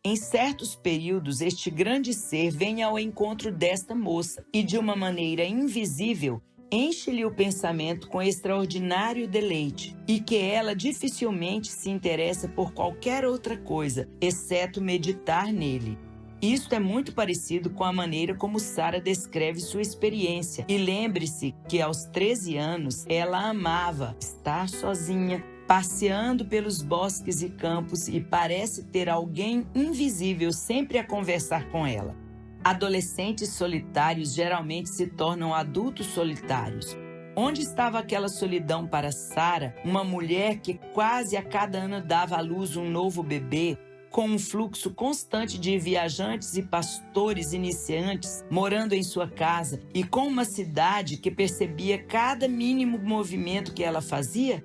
Em certos períodos, este grande ser vem ao encontro desta moça e, de uma maneira invisível, enche-lhe o pensamento com extraordinário deleite e que ela dificilmente se interessa por qualquer outra coisa, exceto meditar nele. Isto é muito parecido com a maneira como Sara descreve sua experiência. E lembre-se que aos 13 anos ela amava estar sozinha, passeando pelos bosques e campos e parece ter alguém invisível sempre a conversar com ela. Adolescentes solitários geralmente se tornam adultos solitários. Onde estava aquela solidão para Sara, uma mulher que quase a cada ano dava à luz um novo bebê, com um fluxo constante de viajantes e pastores iniciantes morando em sua casa e com uma cidade que percebia cada mínimo movimento que ela fazia?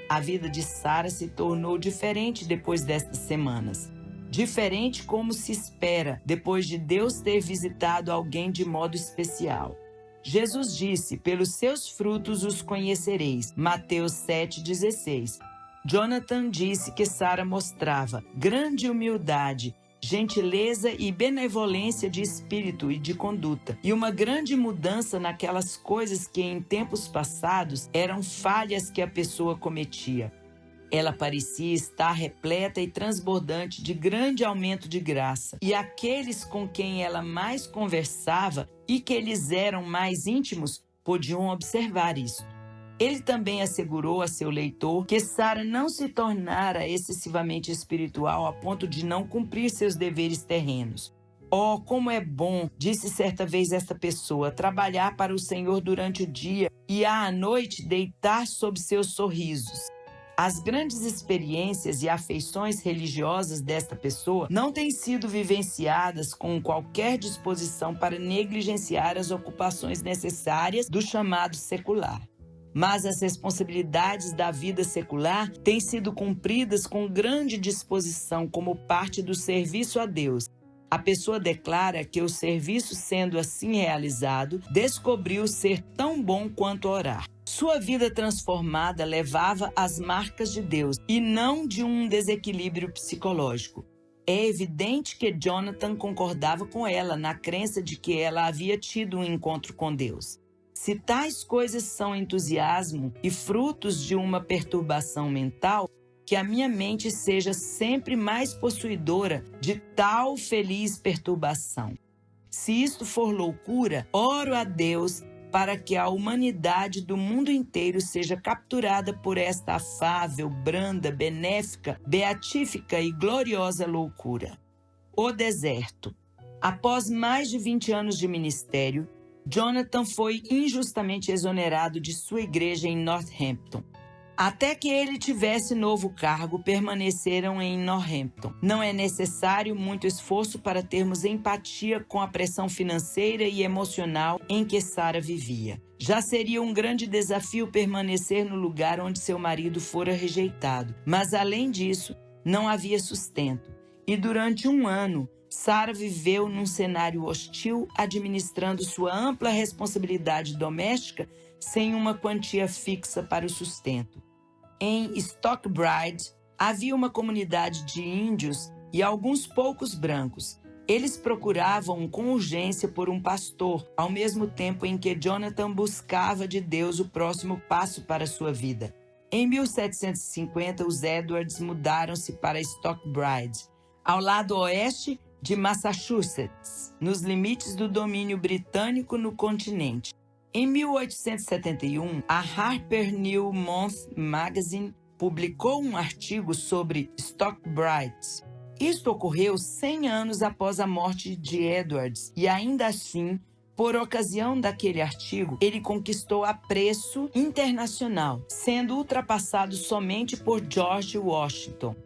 A vida de Sara se tornou diferente depois destas semanas. Diferente como se espera depois de Deus ter visitado alguém de modo especial. Jesus disse, pelos seus frutos os conhecereis. Mateus 7,16. Jonathan disse que Sara mostrava grande humildade, gentileza e benevolência de espírito e de conduta, e uma grande mudança naquelas coisas que em tempos passados eram falhas que a pessoa cometia. Ela parecia estar repleta e transbordante de grande aumento de graça, e aqueles com quem ela mais conversava e que eles eram mais íntimos podiam observar isso. Ele também assegurou a seu leitor que Sara não se tornara excessivamente espiritual a ponto de não cumprir seus deveres terrenos. Oh, como é bom, disse certa vez esta pessoa, trabalhar para o Senhor durante o dia e à noite deitar sob seus sorrisos. As grandes experiências e afeições religiosas desta pessoa não têm sido vivenciadas com qualquer disposição para negligenciar as ocupações necessárias do chamado secular. Mas as responsabilidades da vida secular têm sido cumpridas com grande disposição como parte do serviço a Deus. A pessoa declara que o serviço sendo assim realizado, descobriu ser tão bom quanto orar. Sua vida transformada levava as marcas de Deus e não de um desequilíbrio psicológico. É evidente que Jonathan concordava com ela na crença de que ela havia tido um encontro com Deus. Se tais coisas são entusiasmo e frutos de uma perturbação mental, que a minha mente seja sempre mais possuidora de tal feliz perturbação. Se isto for loucura, oro a Deus para que a humanidade do mundo inteiro seja capturada por esta afável, branda, benéfica, beatífica e gloriosa loucura. O deserto. Após mais de 20 anos de ministério, Jonathan foi injustamente exonerado de sua igreja em Northampton. Até que ele tivesse novo cargo, permaneceram em Northampton. Não é necessário muito esforço para termos empatia com a pressão financeira e emocional em que Sara vivia. Já seria um grande desafio permanecer no lugar onde seu marido fora rejeitado. Mas, além disso, não havia sustento. E durante um ano, Sara viveu num cenário hostil, administrando sua ampla responsabilidade doméstica sem uma quantia fixa para o sustento. Em Stockbride, havia uma comunidade de índios e alguns poucos brancos. Eles procuravam com urgência por um pastor, ao mesmo tempo em que Jonathan buscava de Deus o próximo passo para sua vida. Em 1750, os Edwards mudaram-se para Stockbride, ao lado oeste de Massachusetts, nos limites do domínio britânico no continente. Em 1871, a Harper New Month Magazine publicou um artigo sobre Stockbride. Isto ocorreu 100 anos após a morte de Edwards e ainda assim, por ocasião daquele artigo, ele conquistou apreço internacional, sendo ultrapassado somente por George Washington.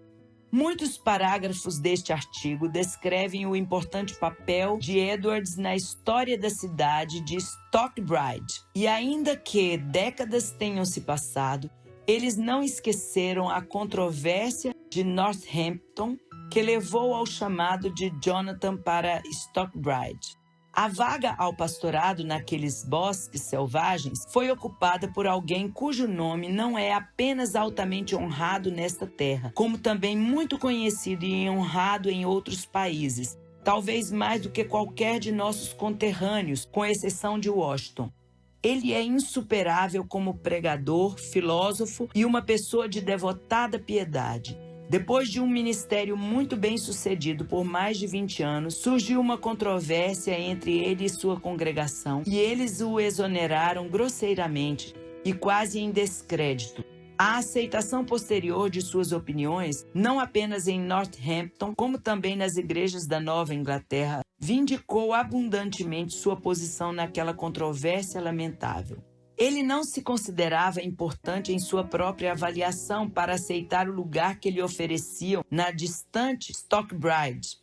Muitos parágrafos deste artigo descrevem o importante papel de Edwards na história da cidade de Stockbridge. E ainda que décadas tenham se passado, eles não esqueceram a controvérsia de Northampton, que levou ao chamado de Jonathan para Stockbridge. A vaga ao pastorado naqueles bosques selvagens foi ocupada por alguém cujo nome não é apenas altamente honrado nesta terra, como também muito conhecido e honrado em outros países, talvez mais do que qualquer de nossos conterrâneos, com exceção de Washington. Ele é insuperável como pregador, filósofo e uma pessoa de devotada piedade. Depois de um ministério muito bem sucedido por mais de 20 anos, surgiu uma controvérsia entre ele e sua congregação, e eles o exoneraram grosseiramente e quase em descrédito. A aceitação posterior de suas opiniões, não apenas em Northampton, como também nas igrejas da Nova Inglaterra, vindicou abundantemente sua posição naquela controvérsia lamentável. Ele não se considerava importante em sua própria avaliação para aceitar o lugar que lhe ofereciam na distante Stockbridge.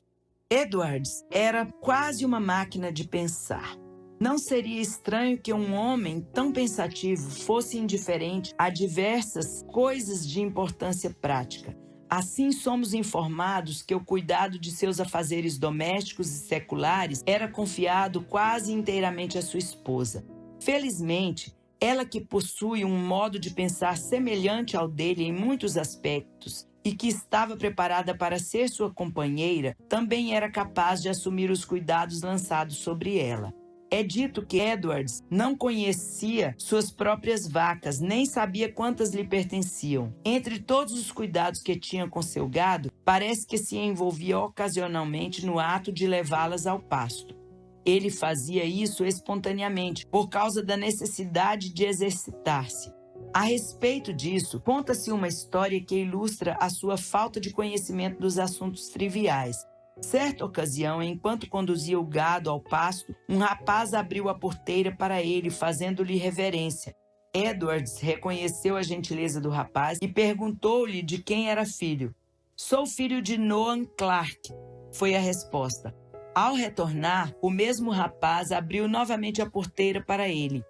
Edwards era quase uma máquina de pensar. Não seria estranho que um homem tão pensativo fosse indiferente a diversas coisas de importância prática. Assim, somos informados que o cuidado de seus afazeres domésticos e seculares era confiado quase inteiramente à sua esposa. Felizmente, ela, que possui um modo de pensar semelhante ao dele em muitos aspectos e que estava preparada para ser sua companheira, também era capaz de assumir os cuidados lançados sobre ela. É dito que Edwards não conhecia suas próprias vacas, nem sabia quantas lhe pertenciam. Entre todos os cuidados que tinha com seu gado, parece que se envolvia ocasionalmente no ato de levá-las ao pasto. Ele fazia isso espontaneamente, por causa da necessidade de exercitar-se. A respeito disso, conta-se uma história que ilustra a sua falta de conhecimento dos assuntos triviais. Certa ocasião, enquanto conduzia o gado ao pasto, um rapaz abriu a porteira para ele, fazendo-lhe reverência. Edwards reconheceu a gentileza do rapaz e perguntou-lhe de quem era filho. "Sou filho de Noam Clarke", foi a resposta. Ao retornar, o mesmo rapaz abriu novamente a porteira para ele.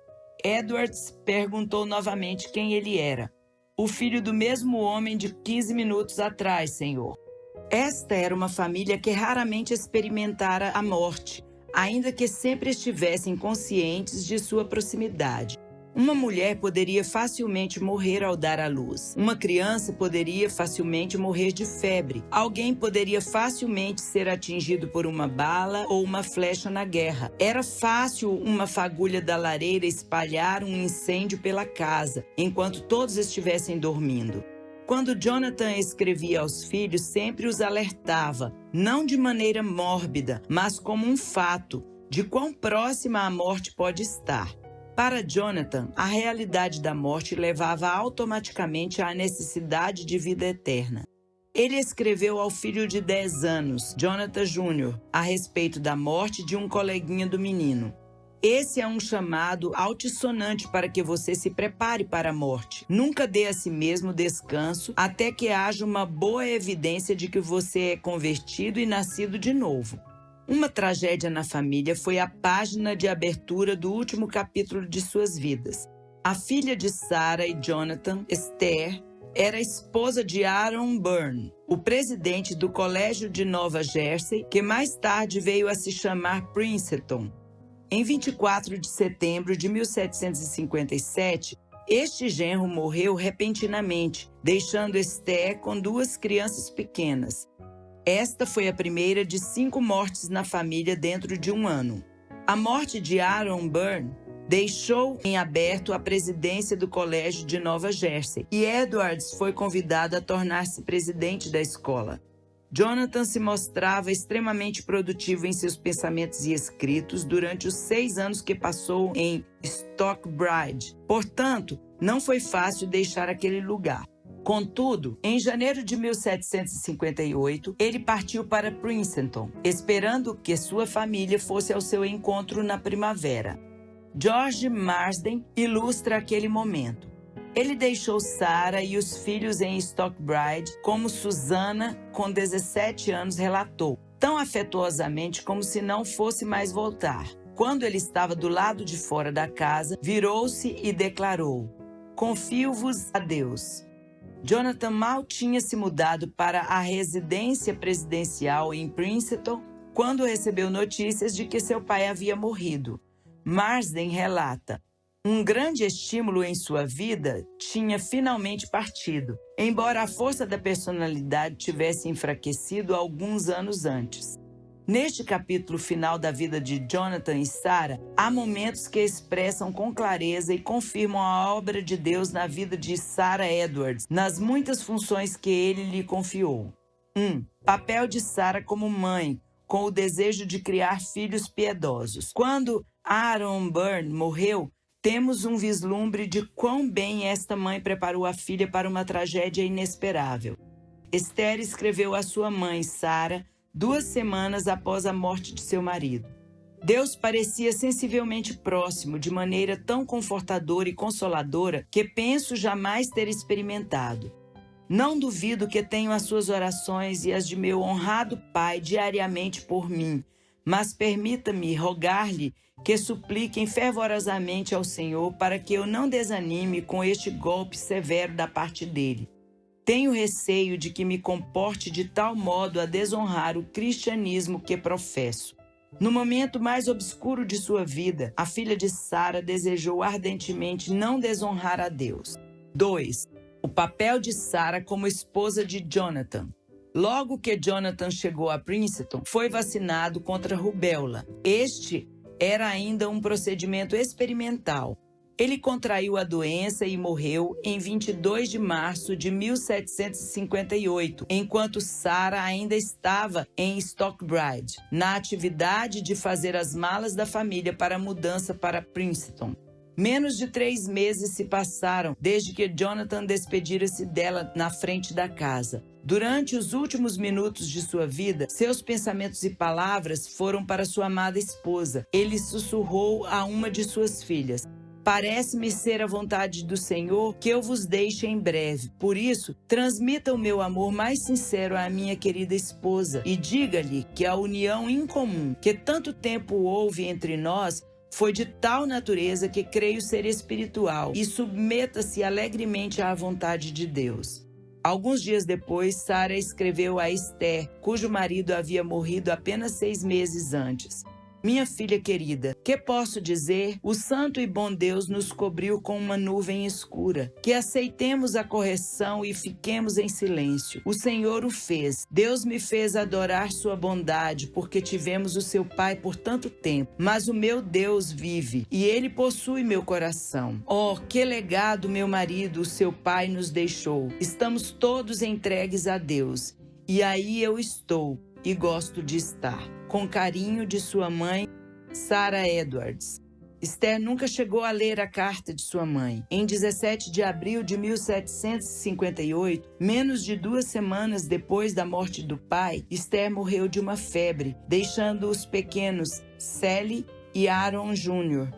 Edwards perguntou novamente quem ele era. "O filho do mesmo homem de 15 minutos atrás, senhor." Esta era uma família que raramente experimentara a morte, ainda que sempre estivessem conscientes de sua proximidade. Uma mulher poderia facilmente morrer ao dar à luz. Uma criança poderia facilmente morrer de febre. Alguém poderia facilmente ser atingido por uma bala ou uma flecha na guerra. Era fácil uma fagulha da lareira espalhar um incêndio pela casa, enquanto todos estivessem dormindo. Quando Jonathan escrevia aos filhos, sempre os alertava, não de maneira mórbida, mas como um fato, de quão próxima a morte pode estar. Para Jonathan, a realidade da morte levava automaticamente à necessidade de vida eterna. Ele escreveu ao filho de 10 anos, Jonathan Jr., a respeito da morte de um coleguinha do menino. "Esse é um chamado altissonante para que você se prepare para a morte. Nunca dê a si mesmo descanso até que haja uma boa evidência de que você é convertido e nascido de novo." Uma tragédia na família foi a página de abertura do último capítulo de suas vidas. A filha de Sarah e Jonathan, Esther, era esposa de Aaron Burr, o presidente do Colégio de Nova Jersey, que mais tarde veio a se chamar Princeton. Em 24 de setembro de 1757, este genro morreu repentinamente, deixando Esther com 2 crianças pequenas. Esta foi a primeira de 5 mortes na família dentro de um ano. A morte de Aaron Burr deixou em aberto a presidência do Colégio de Nova Jersey e Edwards foi convidado a tornar-se presidente da escola. Jonathan se mostrava extremamente produtivo em seus pensamentos e escritos durante os 6 anos que passou em Stockbridge. Portanto, não foi fácil deixar aquele lugar. Contudo, em janeiro de 1758, ele partiu para Princeton, esperando que sua família fosse ao seu encontro na primavera. George Marsden ilustra aquele momento. Ele deixou Sarah e os filhos em Stockbridge, como Susana, com 17 anos, relatou, tão afetuosamente como se não fosse mais voltar. Quando ele estava do lado de fora da casa, virou-se e declarou: confio-vos a Deus. Jonathan mal tinha se mudado para a residência presidencial em Princeton quando recebeu notícias de que seu pai havia morrido. Marsden relata: um grande estímulo em sua vida tinha finalmente partido, embora a força da personalidade tivesse enfraquecido alguns anos antes. Neste capítulo final da vida de Jonathan e Sarah, há momentos que expressam com clareza e confirmam a obra de Deus na vida de Sarah Edwards, nas muitas funções que ele lhe confiou. 1. Papel de Sarah como mãe, com o desejo de criar filhos piedosos. Quando Aaron Burr morreu, temos um vislumbre de quão bem esta mãe preparou a filha para uma tragédia inesperável. Esther escreveu à sua mãe, Sarah, 2 semanas após a morte de seu marido. Deus parecia sensivelmente próximo, de maneira tão confortadora e consoladora que penso jamais ter experimentado. Não duvido que tenho as suas orações e as de meu honrado pai diariamente por mim, mas permita-me rogar-lhe que supliquem fervorosamente ao Senhor para que eu não desanime com este golpe severo da parte dele. Tenho receio de que me comporte de tal modo a desonrar o cristianismo que professo. No momento mais obscuro de sua vida, a filha de Sarah desejou ardentemente não desonrar a Deus. 2. O papel de Sarah como esposa de Jonathan. Logo que Jonathan chegou a Princeton, foi vacinado contra rubéola. Este era ainda um procedimento experimental. Ele contraiu a doença e morreu em 22 de março de 1758, enquanto Sarah ainda estava em Stockbridge, na atividade de fazer as malas da família para a mudança para Princeton. Menos de 3 meses se passaram desde que Jonathan despedira-se dela na frente da casa. Durante os últimos minutos de sua vida, seus pensamentos e palavras foram para sua amada esposa. Ele sussurrou a uma de suas filhas: parece-me ser a vontade do Senhor que eu vos deixe em breve. Por isso, transmita o meu amor mais sincero à minha querida esposa e diga-lhe que a união incomum que tanto tempo houve entre nós foi de tal natureza que creio ser espiritual, e submeta-se alegremente à vontade de Deus. Alguns dias depois, Sarah escreveu a Esther, cujo marido havia morrido apenas 6 meses antes: minha filha querida, que posso dizer? O santo e bom Deus nos cobriu com uma nuvem escura. Que aceitemos a correção e fiquemos em silêncio. O Senhor o fez. Deus me fez adorar sua bondade, porque tivemos o seu Pai por tanto tempo. Mas o meu Deus vive, e ele possui meu coração. Oh, que legado meu marido, o seu Pai, nos deixou. Estamos todos entregues a Deus. E aí eu estou, e gosto de estar. Com carinho, de sua mãe, Sarah Edwards. Esther nunca chegou a ler a carta de sua mãe. Em 17 de abril de 1758, menos de 2 semanas depois da morte do pai, Esther morreu de uma febre, deixando os pequenos Sally e Aaron Jr.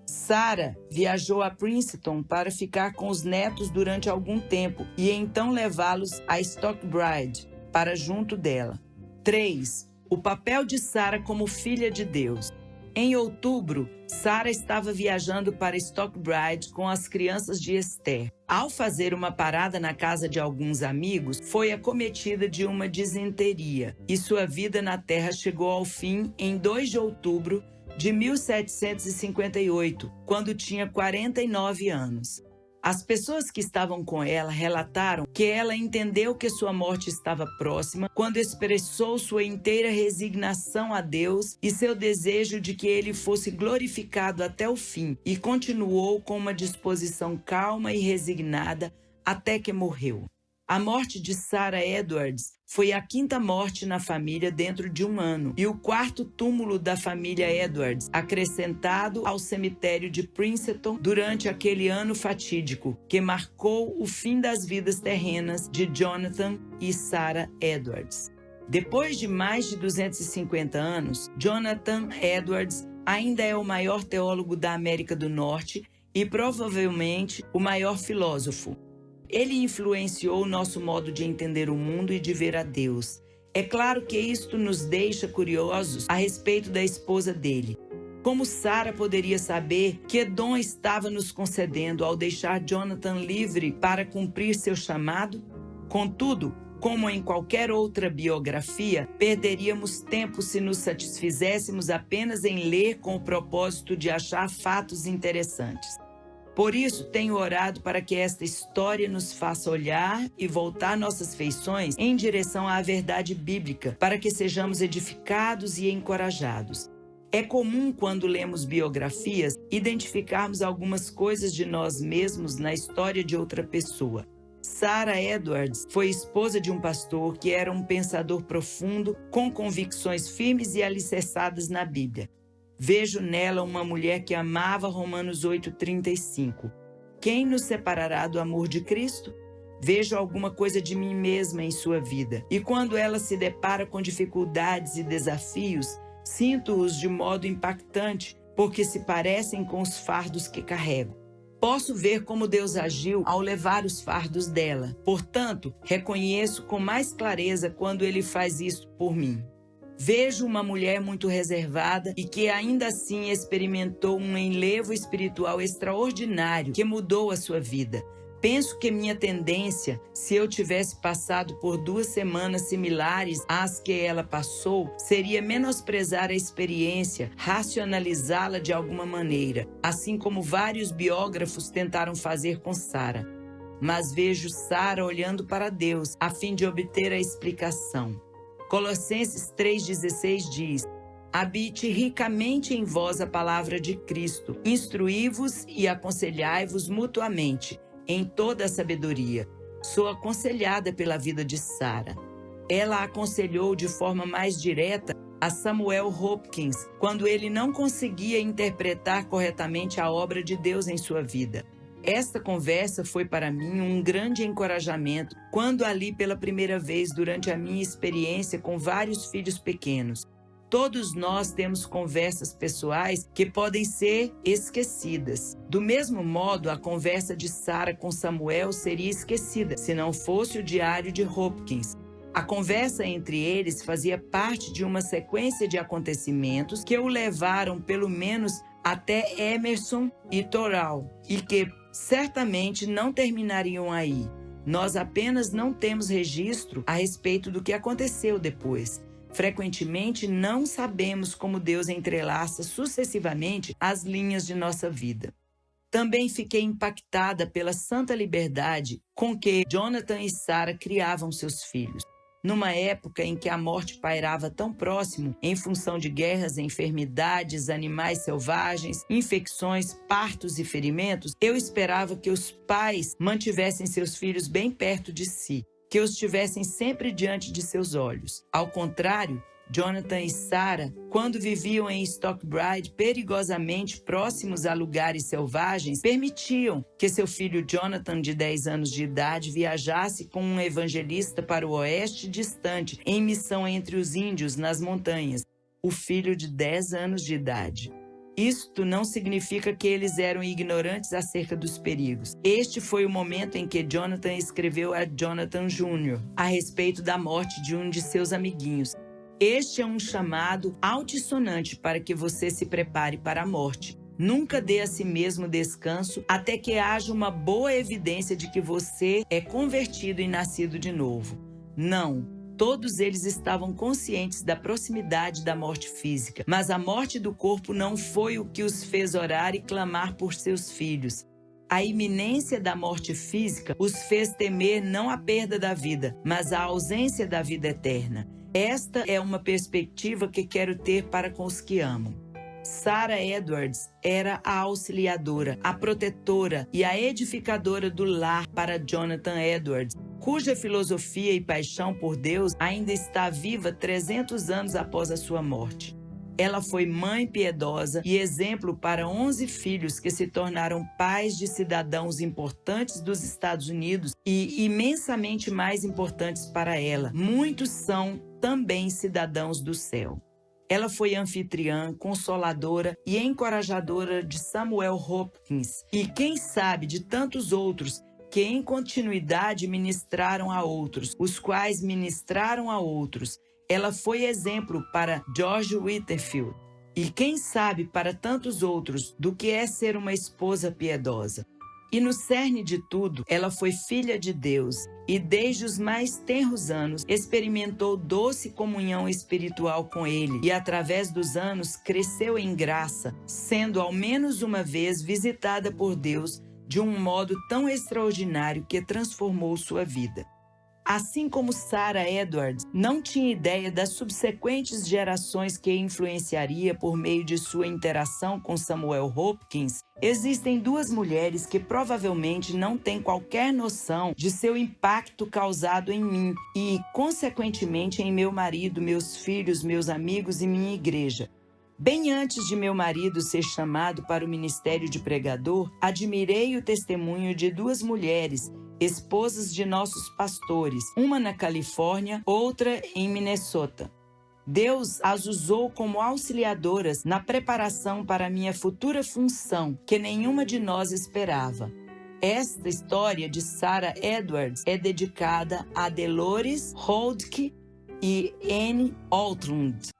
Sarah viajou a Princeton para ficar com os netos durante algum tempo e então levá-los a Stockbridge, para junto dela. 3. O papel de Sarah como filha de Deus. Em outubro, Sarah estava viajando para Stockbridge com as crianças de Esther. Ao fazer uma parada na casa de alguns amigos, foi acometida de uma disenteria e sua vida na terra chegou ao fim em 2 de outubro de 1758, quando tinha 49 anos. As pessoas que estavam com ela relataram que ela entendeu que sua morte estava próxima quando expressou sua inteira resignação a Deus e seu desejo de que ele fosse glorificado até o fim, e continuou com uma disposição calma e resignada até que morreu. A morte de Sarah Edwards foi a 5ª morte na família dentro de um ano e o 4º túmulo da família Edwards, acrescentado ao cemitério de Princeton durante aquele ano fatídico que marcou o fim das vidas terrenas de Jonathan e Sarah Edwards. Depois de mais de 250 anos, Jonathan Edwards ainda é o maior teólogo da América do Norte e provavelmente o maior filósofo. Ele influenciou nosso modo de entender o mundo e de ver a Deus. É claro que isto nos deixa curiosos a respeito da esposa dele. Como Sara poderia saber que Edom estava nos concedendo ao deixar Jonathan livre para cumprir seu chamado? Contudo, como em qualquer outra biografia, perderíamos tempo se nos satisfizéssemos apenas em ler com o propósito de achar fatos interessantes. Por isso, tenho orado para que esta história nos faça olhar e voltar nossas feições em direção à verdade bíblica, para que sejamos edificados e encorajados. É comum, quando lemos biografias, identificarmos algumas coisas de nós mesmos na história de outra pessoa. Sarah Edwards foi esposa de um pastor que era um pensador profundo, com convicções firmes e alicerçadas na Bíblia. Vejo nela uma mulher que amava Romanos 8,35. Quem nos separará do amor de Cristo? Vejo alguma coisa de mim mesma em sua vida. E quando ela se depara com dificuldades e desafios, sinto-os de modo impactante, porque se parecem com os fardos que carrego. Posso ver como Deus agiu ao levar os fardos dela. Portanto, reconheço com mais clareza quando Ele faz isso por mim. Vejo uma mulher muito reservada e que ainda assim experimentou um enlevo espiritual extraordinário que mudou a sua vida. Penso que minha tendência, se eu tivesse passado por 2 semanas similares às que ela passou, seria menosprezar a experiência, racionalizá-la de alguma maneira, assim como vários biógrafos tentaram fazer com Sara. Mas vejo Sara olhando para Deus a fim de obter a explicação. Colossenses 3,16 diz: habite ricamente em vós a palavra de Cristo, instruí-vos e aconselhai-vos mutuamente, em toda a sabedoria. Sou aconselhada pela vida de Sara. Ela aconselhou de forma mais direta a Samuel Hopkins, quando ele não conseguia interpretar corretamente a obra de Deus em sua vida. Esta conversa foi para mim um grande encorajamento quando a li pela primeira vez durante a minha experiência com vários filhos pequenos. Todos nós temos conversas pessoais que podem ser esquecidas. Do mesmo modo, a conversa de Sara com Samuel seria esquecida se não fosse o diário de Hopkins. A conversa entre eles fazia parte de uma sequência de acontecimentos que o levaram pelo menos até Emerson e Toral, e que certamente não terminariam aí. Nós apenas não temos registro a respeito do que aconteceu depois. Frequentemente não sabemos como Deus entrelaça sucessivamente as linhas de nossa vida. Também fiquei impactada pela santa liberdade com que Jonathan e Sara criavam seus filhos. Numa época em que a morte pairava tão próximo, em função de guerras, enfermidades, animais selvagens, infecções, partos e ferimentos, eu esperava que os pais mantivessem seus filhos bem perto de si, que os tivessem sempre diante de seus olhos. Ao contrário, Jonathan e Sara, quando viviam em Stockbride, perigosamente próximos a lugares selvagens, permitiam que seu filho Jonathan, de 10 anos de idade, viajasse com um evangelista para o oeste distante, em missão entre os índios nas montanhas, o filho de 10 anos de idade. Isto não significa que eles eram ignorantes acerca dos perigos. Este foi o momento em que Jonathan escreveu a Jonathan Jr. a respeito da morte de um de seus amiguinhos. Este é um chamado altissonante para que você se prepare para a morte. Nunca dê a si mesmo descanso até que haja uma boa evidência de que você é convertido e nascido de novo. Não, todos eles estavam conscientes da proximidade da morte física, mas a morte do corpo não foi o que os fez orar e clamar por seus filhos. A iminência da morte física os fez temer não a perda da vida, mas a ausência da vida eterna. Esta é uma perspectiva que quero ter para com os que amam. Sarah Edwards era a auxiliadora, a protetora e a edificadora do lar para Jonathan Edwards, cuja filosofia e paixão por Deus ainda está viva 300 anos após a sua morte. Ela foi mãe piedosa e exemplo para 11 filhos que se tornaram pais de cidadãos importantes dos Estados Unidos e imensamente mais importantes para ela. Muitos são também cidadãos do céu. Ela foi anfitriã, consoladora e encorajadora de Samuel Hopkins e, quem sabe, de tantos outros que em continuidade ministraram a outros, os quais ministraram a outros. Ela foi exemplo para George Whitefield e, quem sabe, para tantos outros do que é ser uma esposa piedosa. E no cerne de tudo, ela foi filha de Deus e desde os mais tenros anos experimentou doce comunhão espiritual com Ele e através dos anos cresceu em graça, sendo ao menos uma vez visitada por Deus de um modo tão extraordinário que transformou sua vida. Assim como Sarah Edwards não tinha ideia das subsequentes gerações que influenciaria por meio de sua interação com Samuel Hopkins, existem duas mulheres que provavelmente não têm qualquer noção de seu impacto causado em mim e, consequentemente, em meu marido, meus filhos, meus amigos e minha igreja. Bem antes de meu marido ser chamado para o ministério de pregador, admirei o testemunho de duas mulheres, esposas de nossos pastores, uma na Califórnia, outra em Minnesota. Deus as usou como auxiliadoras na preparação para minha futura função, que nenhuma de nós esperava. Esta história de Sarah Edwards é dedicada a Dolores Holdke e Anne Altlund.